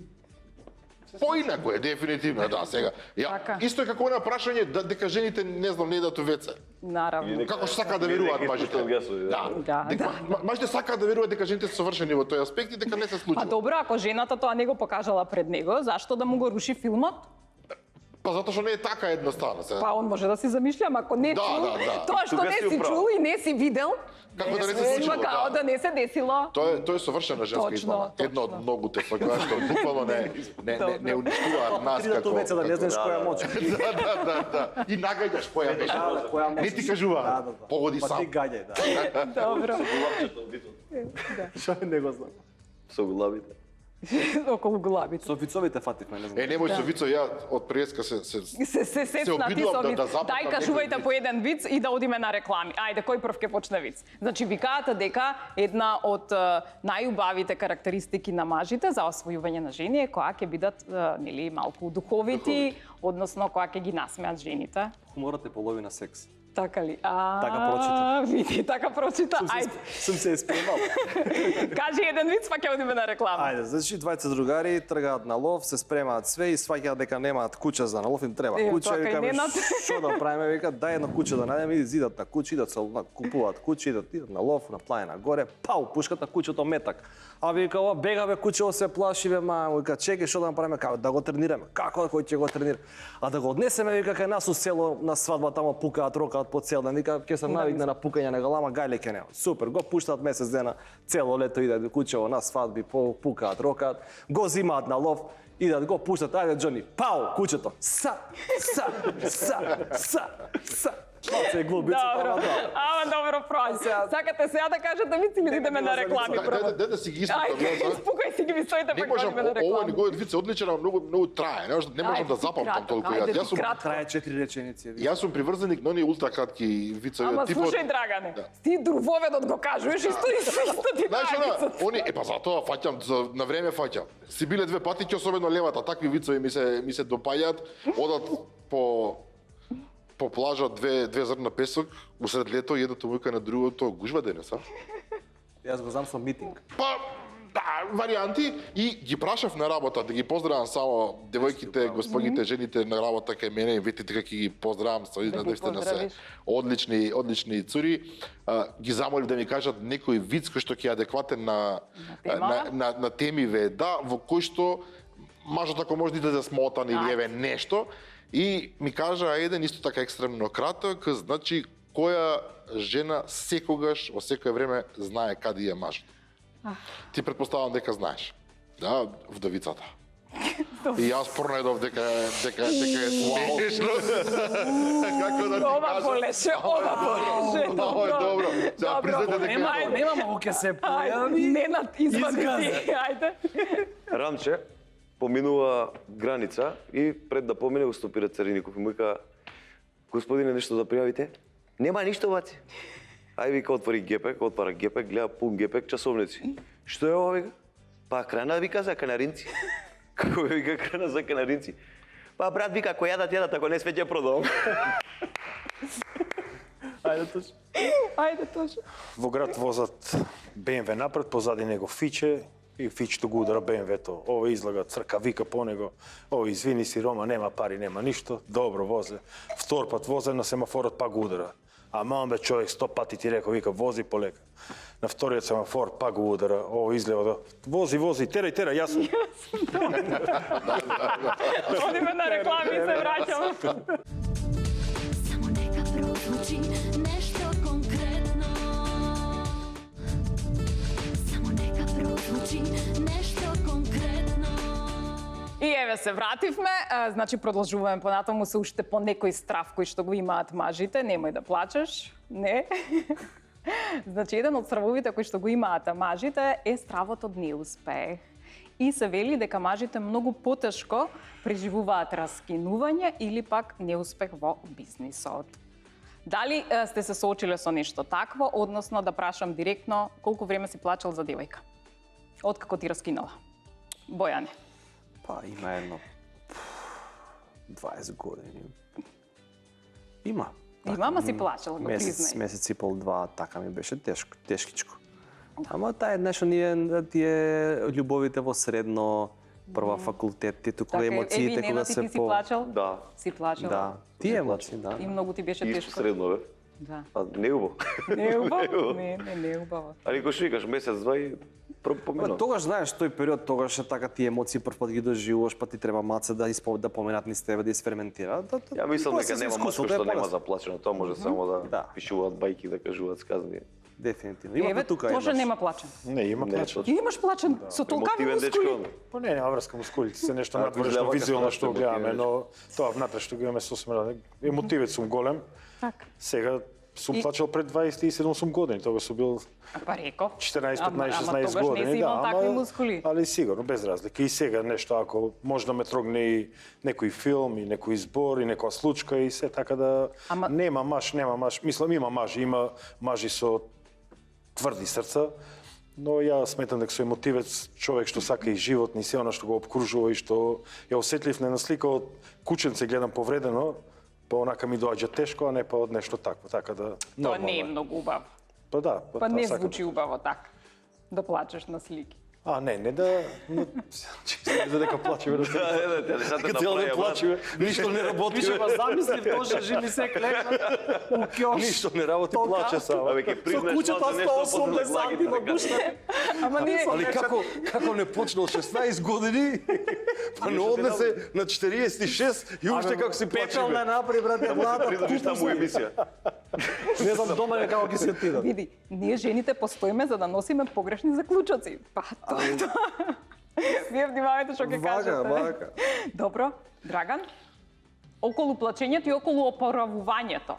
поинако е, дефинитивно, да, сега. Така. Исто е како на прашање дека жените, не знам, не идат у веце. Наравно. Како што сакаат да веруваат мажите? Да. Да, Дека мажите сакаат да веруваат дека жените се совршени во тој аспект и дека не се Па случува. добро, ако жената тоа не го покажала пред него, зашто да му го руши филмот? Па затоа што не е така едноставно. Сега. Па он може да си замишлям, ако не Да, чул, да. тоа што Тука не си си управо. чул и не си видел, Како да не се има случило, као да не се десило. Тоа е совршена женска Точно, измама. Една од точно. многуте која што буквално не уништуваат нас Три да како. веце да не знаеш која моќ. Да. И нагаѓаш која беше. која Не ти кажува. Погоди Па сам. ти гаѓај, да. Добро. Што не го знам. Со главите. околу главите. Со вицовите фативме, не знам. Немој со вицо, ја од преска се Се сецна ти обидувам со виц. да запатам Дај некој кажувајте виц. по еден виц и да одиме на реклами. Ајде, кој прв ќе почне виц? Значи, викаат дека една од најубавите карактеристики на мажите за освојување на жени е која ќе бидат нели малку духовити, односно која ќе ги насмеат жените. Хуморот е половина секс. Така ли? Така прочита. Види, така прочита. Ајде. Сум се испремал. Кажи еден виц, па ќе одиме на реклама. Ајде, значи двајца другари тргаат на лов, се спремаат све и сваќаат дека немаат куќа за на лов, им треба куќа, така и викаме Ненад. што да правиме, вика дај едно куќе да најдеме и зидат на куќи, идат се купуваат куќи, идат на лов, на планина горе, пау, пушката куќето метак. А вика ова бегаве куќево се плаши бе мамо, вика чекај што да направиме, како да го тренираме. Како кој ќе го тренира? А да го однесеме вика кај нас у село на свадба тамо пукаат, рокаат по цел ден, вика ќе се навикне на пукање на галама, гајле ќе нема. Супер, го пуштаат месец дена, цело лето иде куќево на свадби, пукаат, рокаат, го зимаат на лов, идат го пуштат, ајде Џони, пау, куќето. Са. Се глубица Добро, тама. ама добро проđe. Сакате сега да кажете вици или да идеме на реклами прво? Дај да си ги испукам. Ајде, испукај си ги вицоите, Не па можам, ќе одиме на ова реклами. неговиот виц е одличен, а многу трае. Не можам Ајде, да ти запамтам кратко, толку. ајде, ти Јас сум кратко. Трае 4 реченици. Јас сум приврзаник на оние ултра кратки вицови. Ама типот- слушај, Драгане, Да. ти друвоведот го кажуваш и исто ти Знаеш таа она, вицот. они па затоа фаќам на време фаќам. Си биле две патики, особено левата, такви вицови ми се допаѓаат, одат по плажа две зрна песок, усред лето едното вика на другото, гужва денес, а? Јас го знам со митинг. Па, да, варианти и ги прашав на работа, да ги поздравам само девојките, господите, жените на работа кај мене и видите дека ќе ги поздравам, со изглед ги наистина се поздравиш. одлични цури. Ги замолив да ми кажат некој виц кој што ќе е адекватен на темиве, да, во кој што мажот ако може да иде смотан или еве нешто. И ми кажа еден исто така екстремно краток, значи која жена секогаш, во секое време знае каде е мажот. Ти предпоставам дека знаеш. Да, вдовицата. И јас пронајдов дека е смешно. Како да ти Ова кажам? полеше, ова полеше. Ова е добро. Сега признајте дека е Нема го ќе се Ајде, Ненад, извади ти, ајде. Рамче поминува граница и пред да помине го стопира Цариников и му вика: "Господине, нешто да пријавите?" "Нема ништо, баци." Ај вика, отвори гепек, отвара гепек, гледа пун гепек часовници. "Што е ова?" вика. "Па крана," вика, "за канаринци." "Како е?" вика, "крана за канаринци." "Па брат," вика, "кој јадат, ако не све ќе продавам." Ајде, точно. Во град возат БМВ напред, позади него Фиче и Фичето го удара БМВ-то. Ово излага црка, вика по него: "Ово, извини си, Рома, нема пари, нема ништо." Добро, возе. Втор пат возе, на семафорот пак го удара. А мам бе човек, 100 пати ти рекол, вика, вози полека. На вториот семафор пак го удара. Ово излева да вози, терај, јас сум. Одиме на реклами и се враќаме. Само нека прозвучи нешто конкретно. Само нека прозвучи нешто конкретно. И еве се вративме, значи продолжуваме понатаму се уште по некој страв кој што го имаат мажите, немој да плачеш, не. Значи еден од стравовите кои што го имаат мажите е стравот од неуспех. И се вели дека мажите многу потешко преживуваат раскинување или пак неуспех во бизнисот. Дали сте се соочиле со нешто такво, односно да прашам директно, колку време си плачал за девојка? Откако ти раскинала? Бојане. Па има едно 20 години. Има. Мама си плачал, го признај. Месец и пол, два, така ми беше тешкичко. Ама таа нешто ние тие љубовите во средно, прва факултет, тие туку емоциите кога се ти си плачал? Да. Си плачал? Да, тие емоции, да. И многу ти беше И тешко? средно, бе. Да. А не е убаво. Не е убаво? Не е убаво. Али кој што викаш, месец, два и поминува. Тогаш знаеш тој период, тогаш е така тие емоции прв пат ги доживуваш, па ти треба маце да поминат низ тебе, да изферментира. Ја мислам дека нема мачко што нема заплачено, тоа може само да Да. пишуваат бајки, да кажуваат сказни. Дефинитивно. Има тука Тоже еднаш. нема плачен. Не, има плачен. И имаш плачен со толкави Емотивен дечко. мускули. Па не, нема врска мускулите, се нешто Ако надворешно, изгледа визуелно како што страшно гледаме, емотивен но тоа внатре што го имаме сосема. Емотивец сум голем. Така. Сега Сум плачал пред 27 сум години, тогаш сум бил Па реков. 14, 15, Ама 16 тогаш години. не си имал такви мускули. Али сигурно, без разлика. И сега нешто, ако може да ме трогне и некој филм, и некој избор, и некоја случка, и се така да... Ама- Нема маж. Мислам, има мажи со тврди срца, но ја сметам дека со емотивец човек што сака и живот, ни се она што го обкружува и што ја осетлив не на слика од кученце гледам повредено, па онака ми доаѓа тешко, а не па од нешто такво, така да... Тоа не е многу убаво. Па да, Па не сакам. звучи убаво така. Да плачеш на слики. Не да... За дека плачеме да се... Като цел да плачеме, ништо не работи. Више го замислив, тоша жили се клегна у кјош. Ништо не работи, плаче сама. Абе, ќе Со признаеш куќата малце нешто, а после 180 санти во гушта. Ама не Али како не почнал 16 години, па не однесе на 46 и уште како си Пепел плачеме. не направи, брате, млада. Придружиш таму емисија. Не знам дома како ќе се отидат. Види, ние жените постоиме за да носиме погрешни заклучоци. Па тоа е тоа. Вие внимавајте што ќе кажете. Вака. Добро, Драган? Околу плачењето и околу опоравувањето.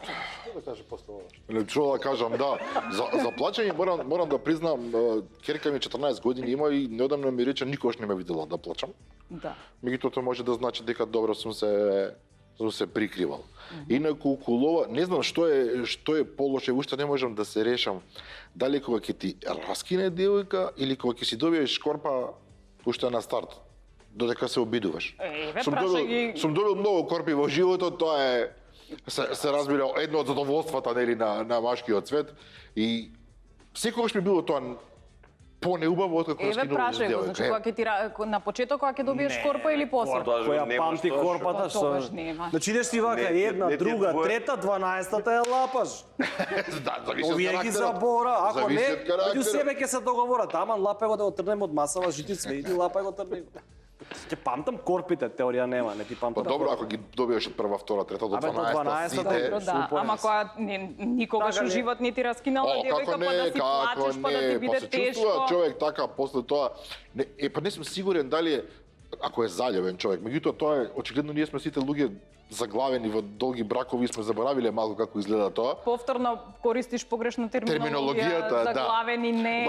Да каже после ова. Што да кажам, да. За плачење морам да признам, керка ми 14 години има и неодамно ми рече никош не ме видела да плачам. Да. Меѓутоа тоа може да значи дека добро сум се прикривал. Инаку околу ова, не знам што е полоше, уште не можам да се решам дали кога ќе ти раскине девојка или кога ќе си добиеш корпа уште на старт, додека се обидуваш. Еве, Сум прашај ги... Сум добил многу корпи во животот, тоа е се разбира едно од задоволствата нели на машкиот свет и секогаш ми било тоа понеубаво откако Еве, раскинувам прашај го, значи кога ќе ти на почеток кога ќе добиеш корпа или после? Која памти корпата Па, што... тогаш нема. Значи идеш ти вака, Не, една, не ти е друга, твоја. трета, 12-та е лапаш. Да, зависи од Овие ги карактерот. забора, ако не, Зависи од карактерот. меѓу себе ќе се договорат. Аман лапе го да го трнем од масава житица, иди лапе го трни. Ќе памтам корпите, теорија нема, не ти Па памтам. добро, ако ги добиеш од прва, втора, трета до Абе, до 12-та, 12-та, сите... Добро, да, супер. ама кога никогаш Така у ли? живот не ти раскинала О, девојка, како па да не, си како плачеш, па да ти не, биде па се чувствува тешко. човек така после тоа. Па не сум сигурен дали е, ако е заљубен човек. Меѓутоа тоа е, очигледно ние сме сите луѓе заглавени во долги бракови и сме заборавиле малку како изгледа тоа. Повторно користиш погрешна терминологија, Терминологијата, заглавени не.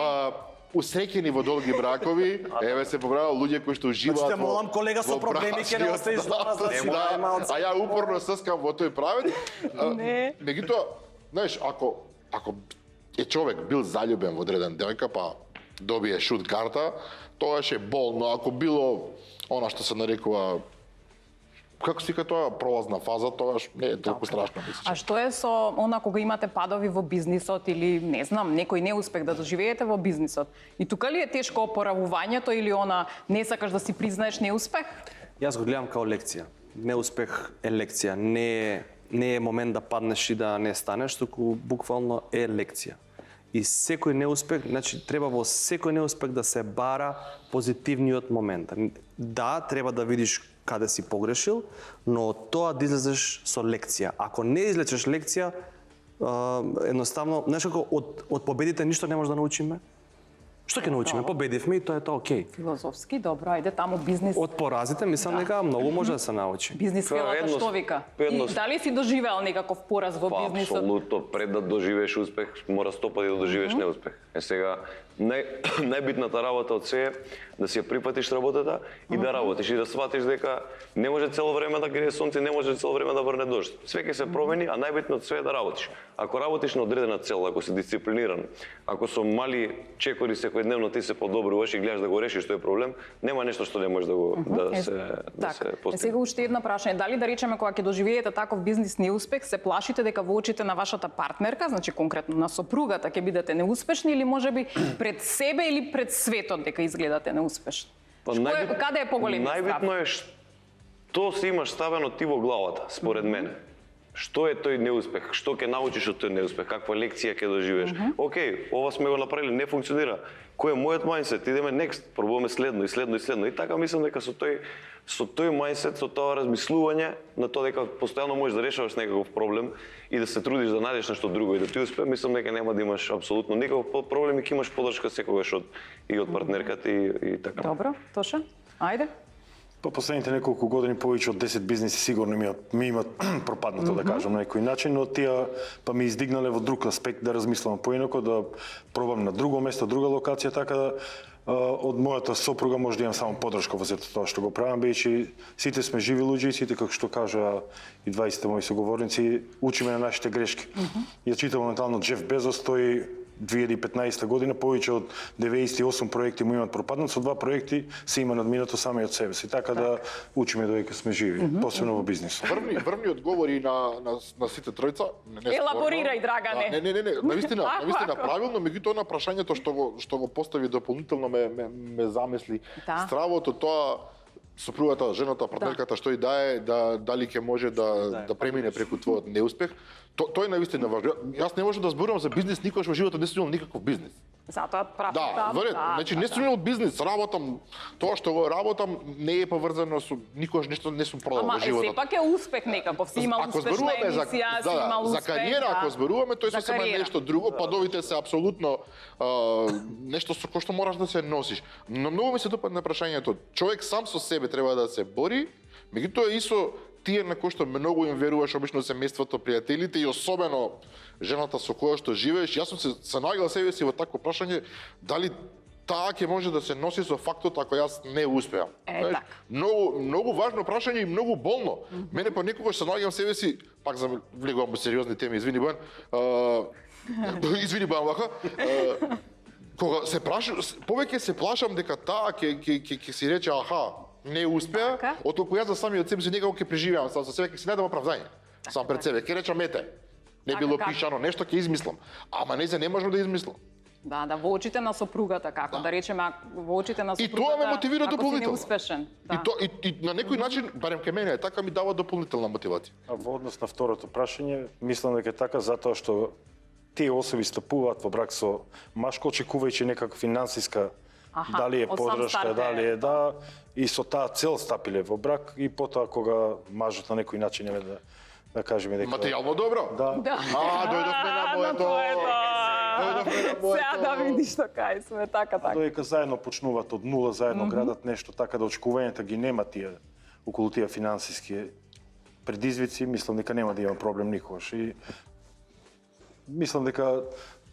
Усреќени во долги бракови, еве се побрава луѓе кои што живеат Значи, те молам, колега со во проблеми, ќе не брачниот оставиш дома, значи, да, дај малце. а ја упорно сскам во тој правец. Не. Меѓутоа, знаеш, ако е човек бил заљубен во одреден девојка, па добие шут карта, тогаш е болно. Ако било она што се нарекува како се вика тоа пролазна фаза, тогаш не е толку страшно, мислиш. А што е со она кога имате падови во бизнисот или не знам, некој неуспех да доживеете во бизнисот? И тука ли е тешко опоравувањето или она не сакаш да си признаеш неуспех? Јас го гледам као лекција. Неуспех е лекција, не е момент да паднеш и да не станеш, туку буквално е лекција. И секој неуспех, значи треба во секој неуспех да се бара позитивниот момент. Да, треба да видиш каде си погрешил, но од тоа да излезеш со лекција. Ако не излечеш лекција, едноставно, знаеш како од победите ништо не може да научиме. Што ќе научиме? Победивме и тоа е тоа окей. Филозофски, добро, ајде таму бизнис. Од поразите мислам дека многу може да се научи. Бизнис Тоа е фелата едност- што вика? едност- И дали си доживеал некаков пораз во Па, бизнисот? апсолутно, пред да доживееш успех, мора 100 пати да доживееш неуспех. Е сега, најбитната работа од се е да си ја прифатиш работата и да работиш и да сватиш дека не може цело време да грее сонце, не може цело време да врне дожд. Све ќе се промени, а најбитно од све е да работиш. Ако работиш на одредена цел, ако си дисциплиниран, ако со мали чекори секојдневно ти се подобруваш и гледаш да го решиш тој проблем, нема нешто што не може да го да се Сега постигне. уште една прашање. Дали да речеме кога ќе доживеете таков бизнис неуспех, се плашите дека во очите на вашата партнерка, значи конкретно на сопругата, ќе бидете неуспешни или можеби пред себе или пред светот дека изгледате неуспешни? Па Каде е поголемиот страв? Најбитно е што си имаш ставено ти во главата, според мене. Што е тој неуспех? Што ќе научиш од тој неуспех? Каква лекција ќе доживееш? Океј, ова сме го направиле, не функционира. Кој е мојот мајндсет? Идеме next, пробуваме следно и следно и следно. И така мислам дека со тој мајндсет, со тоа размислување на тоа дека постојано можеш да решаваш некаков проблем и да се трудиш да најдеш нешто друго и да ти успее, мислам дека нема да имаш апсолутно никаков проблем и ќе имаш поддршка секогаш и од партнерката и така. Добро, Тоша? Ајде. Па последните неколку години повеќе од 10 бизниси сигурно ми имат пропаднато, да кажам, на некој начин, но тие па ми издигнале во друг аспект да размислам поинако, да пробам на друго место, друга локација, така да од мојата сопруга може да имам само подршка во сето тоа што го правам, бидејќи сите сме живи луѓе, сите како што кажа и 20 мои соговорници, учиме на нашите грешки. Ја читам моментално Джеф Безос, тој 2015 година повеќе од 98 проекти му имаат пропаднат, со 2 проекти се има надминато сами од себе си, така да учиме додека сме живи, посебно во бизнисот. Врвни одговори на сите тројца. Елаборирај, Драгане. Не, навистина правилно, меѓутоа на прашањето што го постави дополнително ме замисли. Да. Стравото тоа сопругата, жената, партнерката што и дали ќе може да премине преку твојот неуспех. Тој навистина важно. Јас не можам да зборувам за бизнис, никогаш во животот не сум имал никаков бизнис. Затоа прашам Да, веројатно. Значи не сум имал бизнис, работам, тоа што го работам не е поврзано со никогаш нешто не сум продал во животот. Сепак е успех некаков, си имал успешна емисија, си имал успех. За кариера, ако зборуваме, тој За сосема кариера. нешто друго, падовите се апсолутно нешто со кој што мораш да се носиш. Но многу ми се допадна прашањето. Човек сам со себе треба да се бори, меѓутоа и со тие на кои што многу им веруваш, обично семејството, пријателите и особено жената со која што живееш. Јас сум се наоѓал себе си во такво прашање, дали таа ќе може да се носи со фактот ако јас не успеам. Знаеш, така. Многу важно прашање и многу болно. Мене понекогаш се наоѓам себе си, пак влегувам во сериозни теми, извини Бојан. Извини Бојан вака. Кога се повеќе се плашам дека таа ќе си рече аха, не успеа, Така. отколку јас за самиот себе си некако ќе преживеам сам со себе, ќе си најдам оправдање. Сам пред себе, ќе речам ете. Не Така, било како? пишано, нешто ќе измислам. Ама не можам да измислам. Да, во очите на сопругата, како да речеме, во очите на И сопругата. тоа ме мотивира ако си дополнително. неуспешен. Да. И на некој начин, барем ке мене, така ми дава дополнителна мотивација. А во однос на второто прашање, мислам дека е така затоа што тие особи стапуваат во брак со машко, очекувајќи некаква финансиска, дали е од сам подршка, старт дали е е да, и со таа цел стапиле во брак и потоа кога мажот на некој начин е да кажеме дека Материјално добро? Да. Дојдовме на моето. Дојдовме на моето. Сега да видиш што кај сме, така. Додека заедно почнуваат од нула, заедно градат нешто, така да очекувањата ги нема тие околу тие финансиски предизвици, мислам дека нема да има проблем никогаш. И мислам дека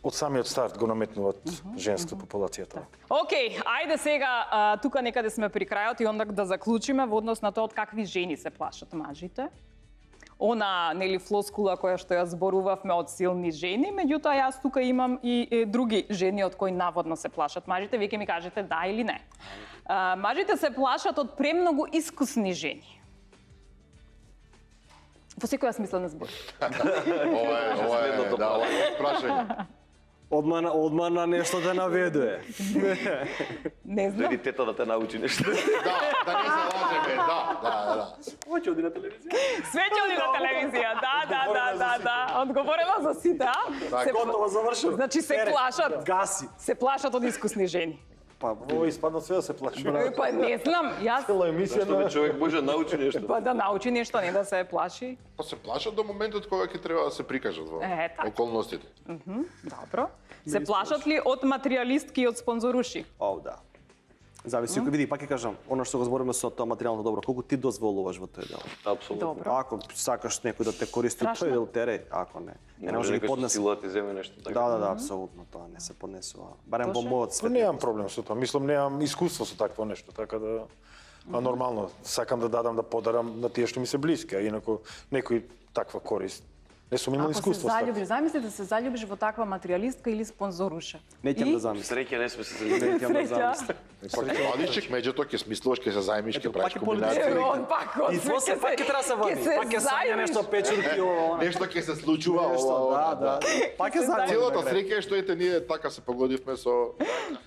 од самиот старт го наметнуваат женска популацијата. Океј, ајде сега, тука некаде сме при крајот и онда да заклучиме во однос на тоа од какви жени се плашат мажите. Она, нели, флоскула која што ја зборувавме од силни жени, меѓутоа јас тука имам и други жени од кои наводно се плашат мажите. Вие ќе ми кажете да или не. Мажите се плашат од премногу искусни жени. Во секоја смислена збор. Ова е прашање. Одма на нешто да наведуе. Не знам. Дали тета да те научи нешто. Да не се лажеме, да. Хоќе оди на телевизија? Све ќе оди на телевизија, да. Одговорено за сите, а? Готово завршено. Значи се плашат. Гаси. Се плашат од искусни жени. Па, Ово испадна све да се плаши. Па не знам, јас Цела емисија Што на бе човек може да научи нешто. па да научи нешто, не да се плаши. Па се плашат до моментот кога ќе треба да се прикажат во така. околностите. Добро. Се плашат ли од материјалистки и од спонзоруши? да. Зависи, кој види, пак ќе кажам, она што го збориме со тоа материјално добро, колку ти дозволуваш во тој дел. Апсолутно. Добро. Ако сакаш некој да те користи Страшно. тој дел тере, ако не. Не може да ги некој со поднесе. сила да ти земе нешто така. Да, апсолутно тоа не се поднесува. Барем во Тоше? мојот Па свет. немам проблем со тоа. Мислам немам искуство со такво нешто, така да нормално сакам да дадам да подарам на тие што ми се блиски, а инаку некој таква корист. Не сум имал Ако се искуство. со такво. заљубиш, замисли да се заљубиш во таква материјалистка или спонзоруша. Не ќе И? да замисли. Среќа не сме се Не заљубили. ќе да Среќа. замисли. Пак ќе вадиш меѓуто, ќе смислуваш, ќе се зајмиш, ќе правиш пак е комбинации. Е, он пак од И све после ќе пак ќе треба да се вади. Пак ќе сања зајмиш. нешто печурки ова. Нешто ќе се случува, Нешто, да. Пак ќе зајмиш. Целата среќа е што ете ние така се погодивме со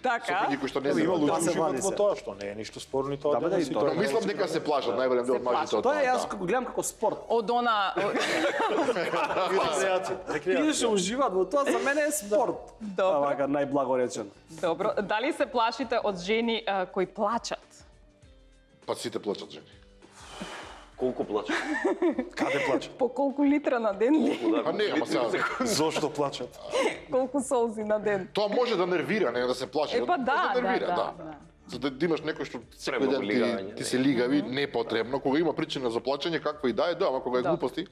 Така. никој што не Има знае. луѓе се што вади живеат во се. тоа, што не е ништо спорно и тоа. Да, бе, да, денес и и тоа. тоа. Но мислам дека се плашат најголем дел од мажите од Тоа е јас да. како гледам како спорт. Од она Тие што уживаат во тоа за мене е спорт. Добро. Вака најблаго речено. Добро, дали се плашите од жени кои плачат? Па сите плачат жени. Колку плачат? Каде плачат? По колку литра на ден ли? Па не, ама сега. Зошто плачат? Колку солзи на ден? Тоа може да нервира, не да се плаши. Е па да, Може нервира, да. За да имаш некој што секој Премногу ден лигање, ти се лигави, непотребно, кога има причина за плачење, каква и да е, да, ама кога е Да. глупости,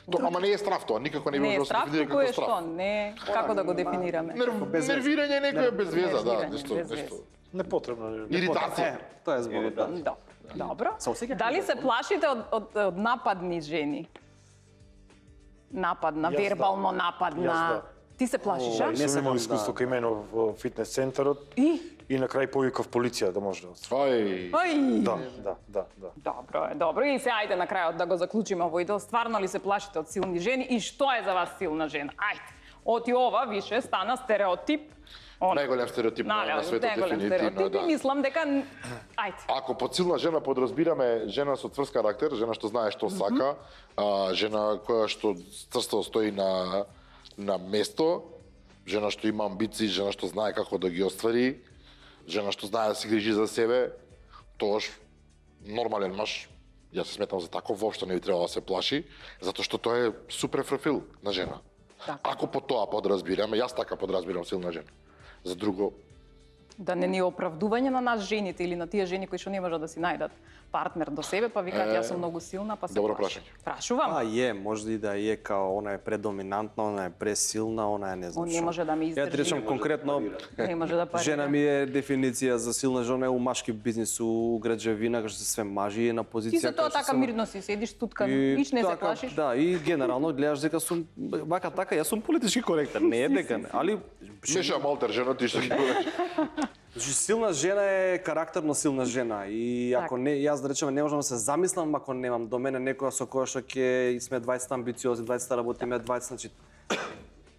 то, ама не е страв тоа, никако не Не може е да се страв, дефинира туку е како што? страв. Не, како да го дефинираме? Нервирање некој без веза, да, Нервирање, нешто, без нешто. Непотребно. Иритација. Тоа е зборот, да. Да. Добро. Се осеќаш Дали се плашите од нападни жени? Нападна, Јас да. вербално нападна. Јас да. Ти се плашиш, а? Не Не се сум имал да. искуство кај мене во фитнес центарот и на крај повикав полиција да може да Ај, Ај. Да. Добро. И се ајде на крајот да го заклучиме овој дел. Стварно ли се плашите од силни жени и што е за вас силна жена? Ајде. Оти ова више стана стереотип. најголем стереотип на светот дефинитивно, И да. мислам дека ајде. Ако под силна жена подразбираме жена со цврст карактер, жена што знае што сака, жена која што црсто стои на место, жена што има амбиции, жена што знае како да ги оствари, жена што знае да се грижи за себе, тоаш нормален маж, јас се сметам за тако, воопшто не би требало да се плаши, затоа што тоа е супер профил на жена. Така. Ако по тоа подразбираме, јас така подразбирам силна жена. За друго, Да не ни е оправдување на нас жените или на тие жени кои што не можат да си најдат партнер до себе, па викаат јас сум многу силна, па се добро плашам. прашање. Прашувам. Може и да е као она е предоминантна, она е пресилна, она е не знам Он што. не може да ме Ја издржи. ти речам конкретно, Не може да парира. жена ми е дефиниција за силна жена е у машки бизнис, у граđevина, кај што се све мажи е на позиција. Ти се тоа кај што така сум- мирно си седиш туткан, иш не се така, плашиш. Да, и генерално гледаш дека сум вака така, јас сум политички коректен, не е дека не, али Меша Малтер жена, ти што ги говориш. значи силна жена е карактерно силна жена и ако Така. не јас да речеме не можам да се замислам ако немам до мене некоја со која што ќе сме 20 амбициозни, 20 работиме, 20 значи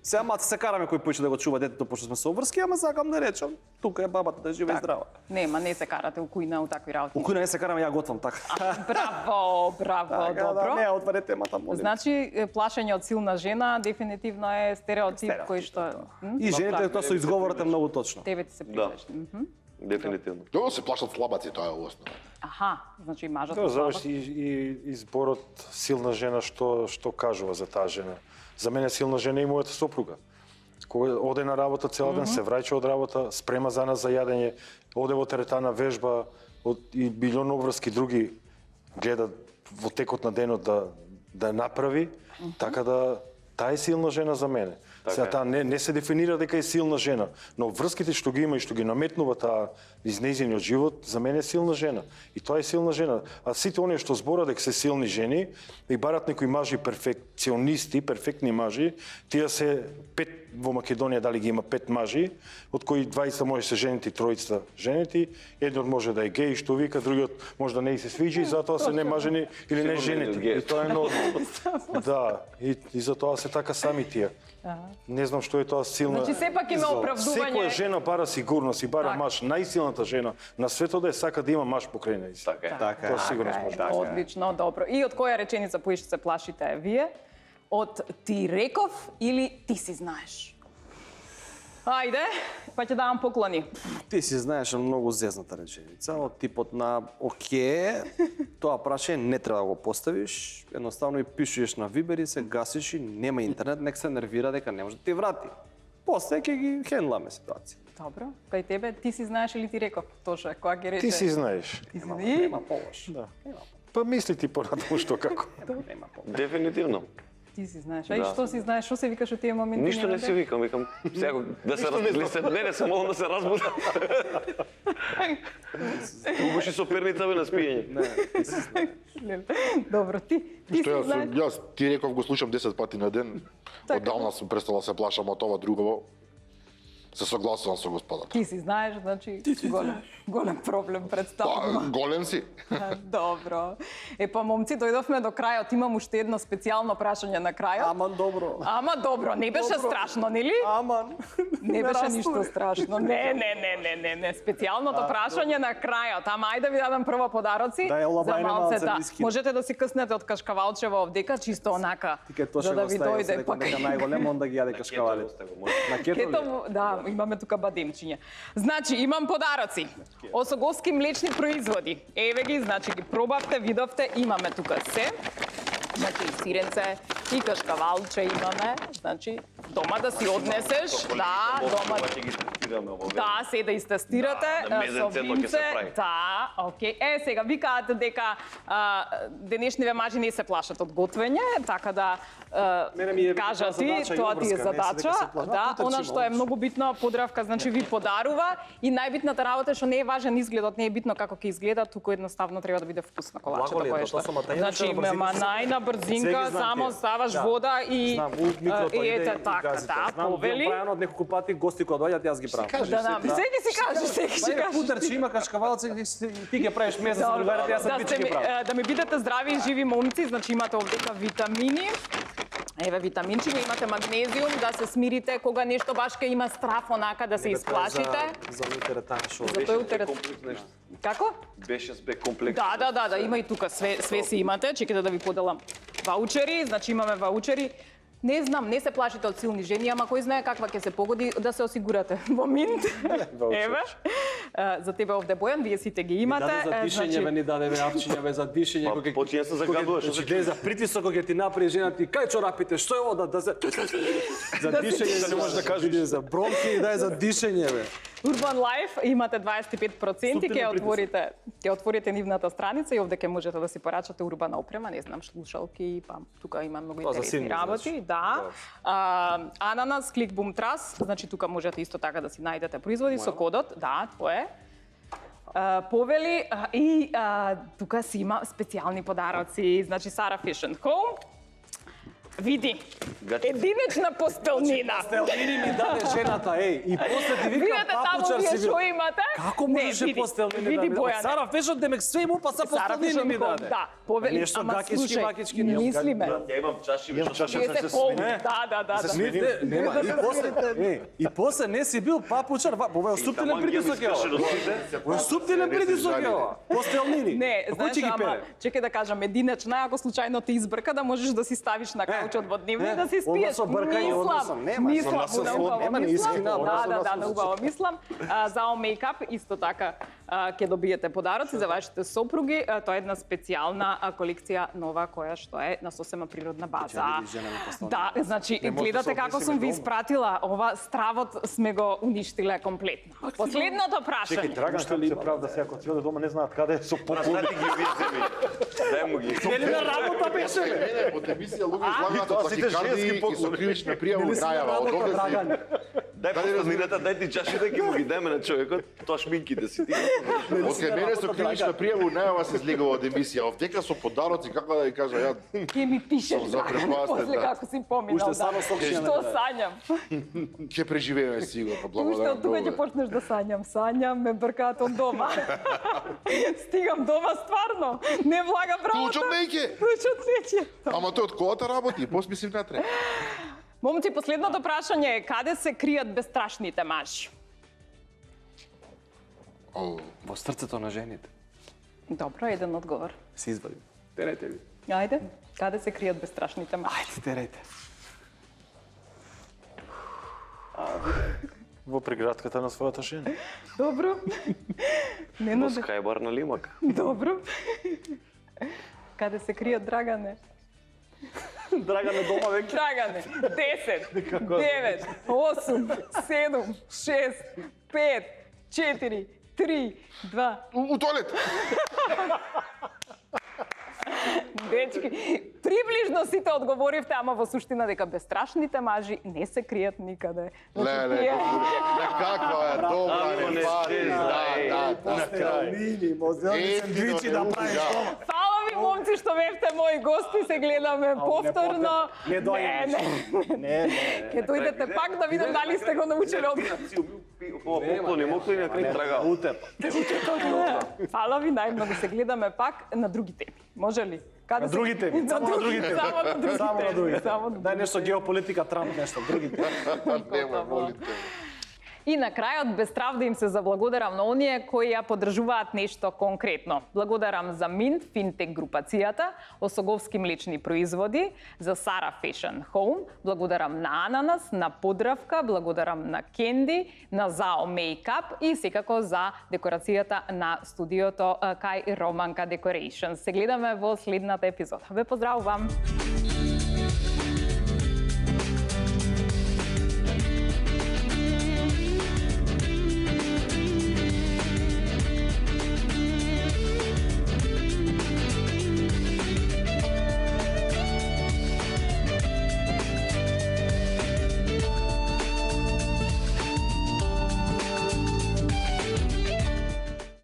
сега маци се караме кој поише да го чува детето пошто сме со обврски, ама сакам да речам, тука е бабата да живее здрава. Нема, не се карате у кујна у такви работи. У кујна не се караме, ја готвам така. Браво, Така, добро. Да, не, отваре темата, молим. Значи, плашење од силна жена дефинитивно е стереотип кој што... И жените тоа со изговорот е многу точно. Тебе ти се прилежи. Дефинитивно. Тоа се плашат слабаци, тоа е основа. Аха, значи мажот Тоа е слабак. зависи и зборот силна жена што кажува за таа жена. За мене силна жена е и мојата сопруга. Кога оде на работа цел ден, се враќа од работа, спрема за нас за јадење, оде во теретана вежба и билион обврски други гледа во текот на денот да ја направи, така да таа е силна жена за мене. Сега таа не се дефинира дека е силна жена, но врските што ги има и што ги наметнува таа из нејзиниот живот, за мене е силна жена. И тоа е силна жена. А сите оние што зборат дека се силни жени и барат некои мажи перфекционисти, перфектни мажи, тие се 5 во Македонија дали ги има 5 мажи, од кои 20 може се женити, тројца женити, едниот може да е геј што вика, другиот може да не и се свиџи, и затоа се не мажени или не женити. И тоа е нормално. Да, и затоа се така сами тие. Не знам што е тоа силна. Значи, сепак има оправдување. Секоја жена бара сигурност и бара Така. маж, најсилната жена на светот е сака да има маж покрај неја. Така е. Така е. Тоа сигурно може. Одлично, добро. И од која реченица поише се плашите вие? Од ти реков или ти си знаеш? Ајде, па ќе давам поклони. Ти си знаеш многу зезната реченица, од типот на оке, тоа прашање не треба да го поставиш, едноставно и пишуваш на Вибер и се гасиш и нема интернет, нек се нервира дека не може да ти врати. После ќе ги хендламе ситуација. Добро. Кај тебе, ти си знаеш или ти реков? Тоше, кога ќе рече? Ти си знаеш. Ти си Нема полош. Да. Па мисли ти понатаму што како. Нема полош. Дефинитивно. Ти си знаеш. Ај, Да. што си знаеш? Што се викаш од тие моменти? Ништо не Ненade? си викам, сега да се не се молам да се разбуда. Убаш и соперница бе на спиење. Добро, ти си Што знаеш. јас ти реков го слушам 10 пати на ден. Така. Оддавна сум престала да се плашам од ова друго. Се согласувам со господата. Ти си знаеш, значи голем проблем Па, представувам. голем си. Добро. Па момци, дојдовме до крајот. Имам уште едно специјално прашање на крајот. Аман добро. Ама добро, не беше Добро. страшно, нели? Аман. Не беше растури. ништо страшно. Не. Специјалното прашање на крајот. Ама ајде да ви дадам прво подароци. Да, ја за олабајне малцета. малце виски. Можете да си къснете од кашкавалчева овдека, чисто онака, Ти ке тоа за што да го ви стави, дојде дека пак. нека најголем, онда ги јаде кашкавали. На кето ли? Ето, да, имаме тука бадемчиња. Значи, имам подароци. Осоговски млечни производи. Еве ги, значи ги пробавте, видовте, имаме тука се. Значи, сиренце, И кашкавалче имаме, значи дома да си однесеш, да, дома. Ќе ги тестираме ово. Да, се да истестирате Да, мезенцето со ќе винце. се прави. Да, окей. Сега викаат дека денешниве мажи не се плашат од готвење, така да Мене ми е кажа ти, задача и тоа ти е обврска, не се дека задача. се плашат. Да, Потрчима, она што е обично. многу битно, Подравка значи ви подарува и најбитната работа е што не е важен изгледот, не е битно како ќе изгледа, туку едноставно треба да биде вкусно колачето Благо ли е кое тоа? што. Тоа само тај Значи на ма најна брзинка, Сега знам само тие. ставаш Да. вода и Знам, у микрото и иде ете и така, газите. да, Знам, повели. ги правено од неколку пати гости кога доаѓаат, јас ги правам. Да, да, секи си кажеш, секи си Бајде кажеш. путерче има кашкавалци и ти ги правиш месец за другарите, јас сам да, биче ги правам. да ми бидете здрави и живи момци, значи имате овдека витамини. Еве витаминчиња, имате магнезиум, да се смирите кога нешто баш ке има страф онака да се исплашите. За утеретан шо. За тој утерет. Комплект нешто. Како? Беше спе комплект. Да, има и тука све си имате. Чекайте да ви поделам ваучери, значи имаме ваучери. Не знам, не се плашите од силни жени, ама кој знае каква ќе се погоди да се осигурате во Минт. Еве. За тебе овде Бојан, вие сите ги имате. Даде за дишење, ни даде авчиња, за дишење. Па, почиња се загадуваш, што се Значи, за притисок кога ќе ти направи жена ти, кај чорапите, што е ово да се... За дишење, да не можеш да кажеш. За бронхи, да е за дишење, бе. Urban Life имате 25%, Суптилен ќе отворите нивната страница и овде ќе можете да си порачате урбана опрема, не знам, слушалки, па тука има многу Тоа за интересни силни, работи, значи. да. Ананас, клик бум трас, значи тука можете исто така да си најдете производи со кодот, да, тоа е. Повели и тука си има специјални подароци, значи Sara Fish & Home. Види, единична постелнина. Постелнини ми даде жената, еј, и после ти викам Видете таму папучар вие си бил. што имате? Како Не, можеше види, постелнини да види ми Бојане. Сара Фешот демек све му па са постелнини ми даде. Да, повели, Нешто ама гакички, слушај, макички, не. мислиме. Ја имам чаши, Имам чаши, Вие се се пол, смени. да. Смите, нема, и после, и после не си бил папучар, ова е суптилен притисок е ова. Ова е суптилен притисок е ова. Постелнини. Не, Кој знаеш, ќе ги ама, пере? чекај да кажам, единечна, ако случајно те избрка, да можеш да си ставиш на каучот во дневно и да си Одма спиеш. со бркање, одма со- нема, Мислам, со на убаво нема, не мислам. искрена, Да, на убаво мислам. За мејкап, исто така, ќе добиете подароци за вашите сопруги. Тоа е една специјална колекција нова, која што е на сосема природна база. видиш, жена ми постави. Да, значи, Не може да гледате се како обесиме сум ви дома. испратила, ова стравот сме го уништиле комплетно. Последното Чекај, прашање. Драган, како се правда сега кога ти оде дома, не знаат каде е со попол. Знаете ги вие земи. Дај му ги. Нели на работа беше, бе? Мене од емисија луѓе излагаат тоа од сите пакикарди женски и со поклони. кривична пријава Нели си на најава. Од работа, овде Драган? си... Дај постелнината, дај ти чашите, ќе му ги дајме на човекот, тоа шминките си. Од кај мене со кривична пријава најава се излегува од емисија. Овдека со подароци, како да ви кажа, ја Ке ми пишеш Сум запрепастен, после да. како си поминал. Уште само сокшина Што ми даде. сањам? ќе преживееме сигурно. Уште Благодарам од тука ќе многу. почнеш да сањам. Сањам, ме бркаат од дома. Стигам дома стварно. Не влагам работа. Клучот не ќе. Клучот не ќе. Ама тој од колата работи, посмислим натре. Момци, последното прашање е каде се кријат бестрашните мажи? Во срцето на жените. Добро, еден одговор. Се извадим. Терете ви. Ајде, каде се кријат бестрашните мажи? Ајде, терете. Во преградката на својата жена. Добро. Не Во наде. Скајбар на Лимак. Добро. Каде се кријат Драгане? Драгане дома веќе. Драгане, 10, 9, 8, 7, 6, 5, 4, 3, 2. У тоалет. Дечки, приближно сите одговоривте, ама во суштина дека бестрашните мажи не се кријат никаде. Леле, каква е добра, не пари. Да. Мини, мозелни сендвичи да правиш дома. Фала ви, момци, што бевте мои гости, се гледаме повторно. Не дојдеш. Не. Ке дојдете пак да видам дали сте го научили од... Поклони, моклини на крај трага. Утеп. Фала ви, најмногу се гледаме пак на други теми. Може ли? Каде На други теми, само на други теми. Само на други Само на теми. други. Само на Дај нешто геополитика, Трамп, нешто, другите. Нема, молите. И на крајот, без страв да им се заблагодарам на оние кои ја поддржуваат нешто конкретно. Благодарам за Mint, финтек групацијата, Осоговски млечни производи, за Sara Fashion Home, благодарам на Ананас, на Подравка, благодарам на Кенди, на Zao Makeup и секако за декорацијата на студиото кај Романка Decorations. Се гледаме во следната епизода. Ве поздравувам!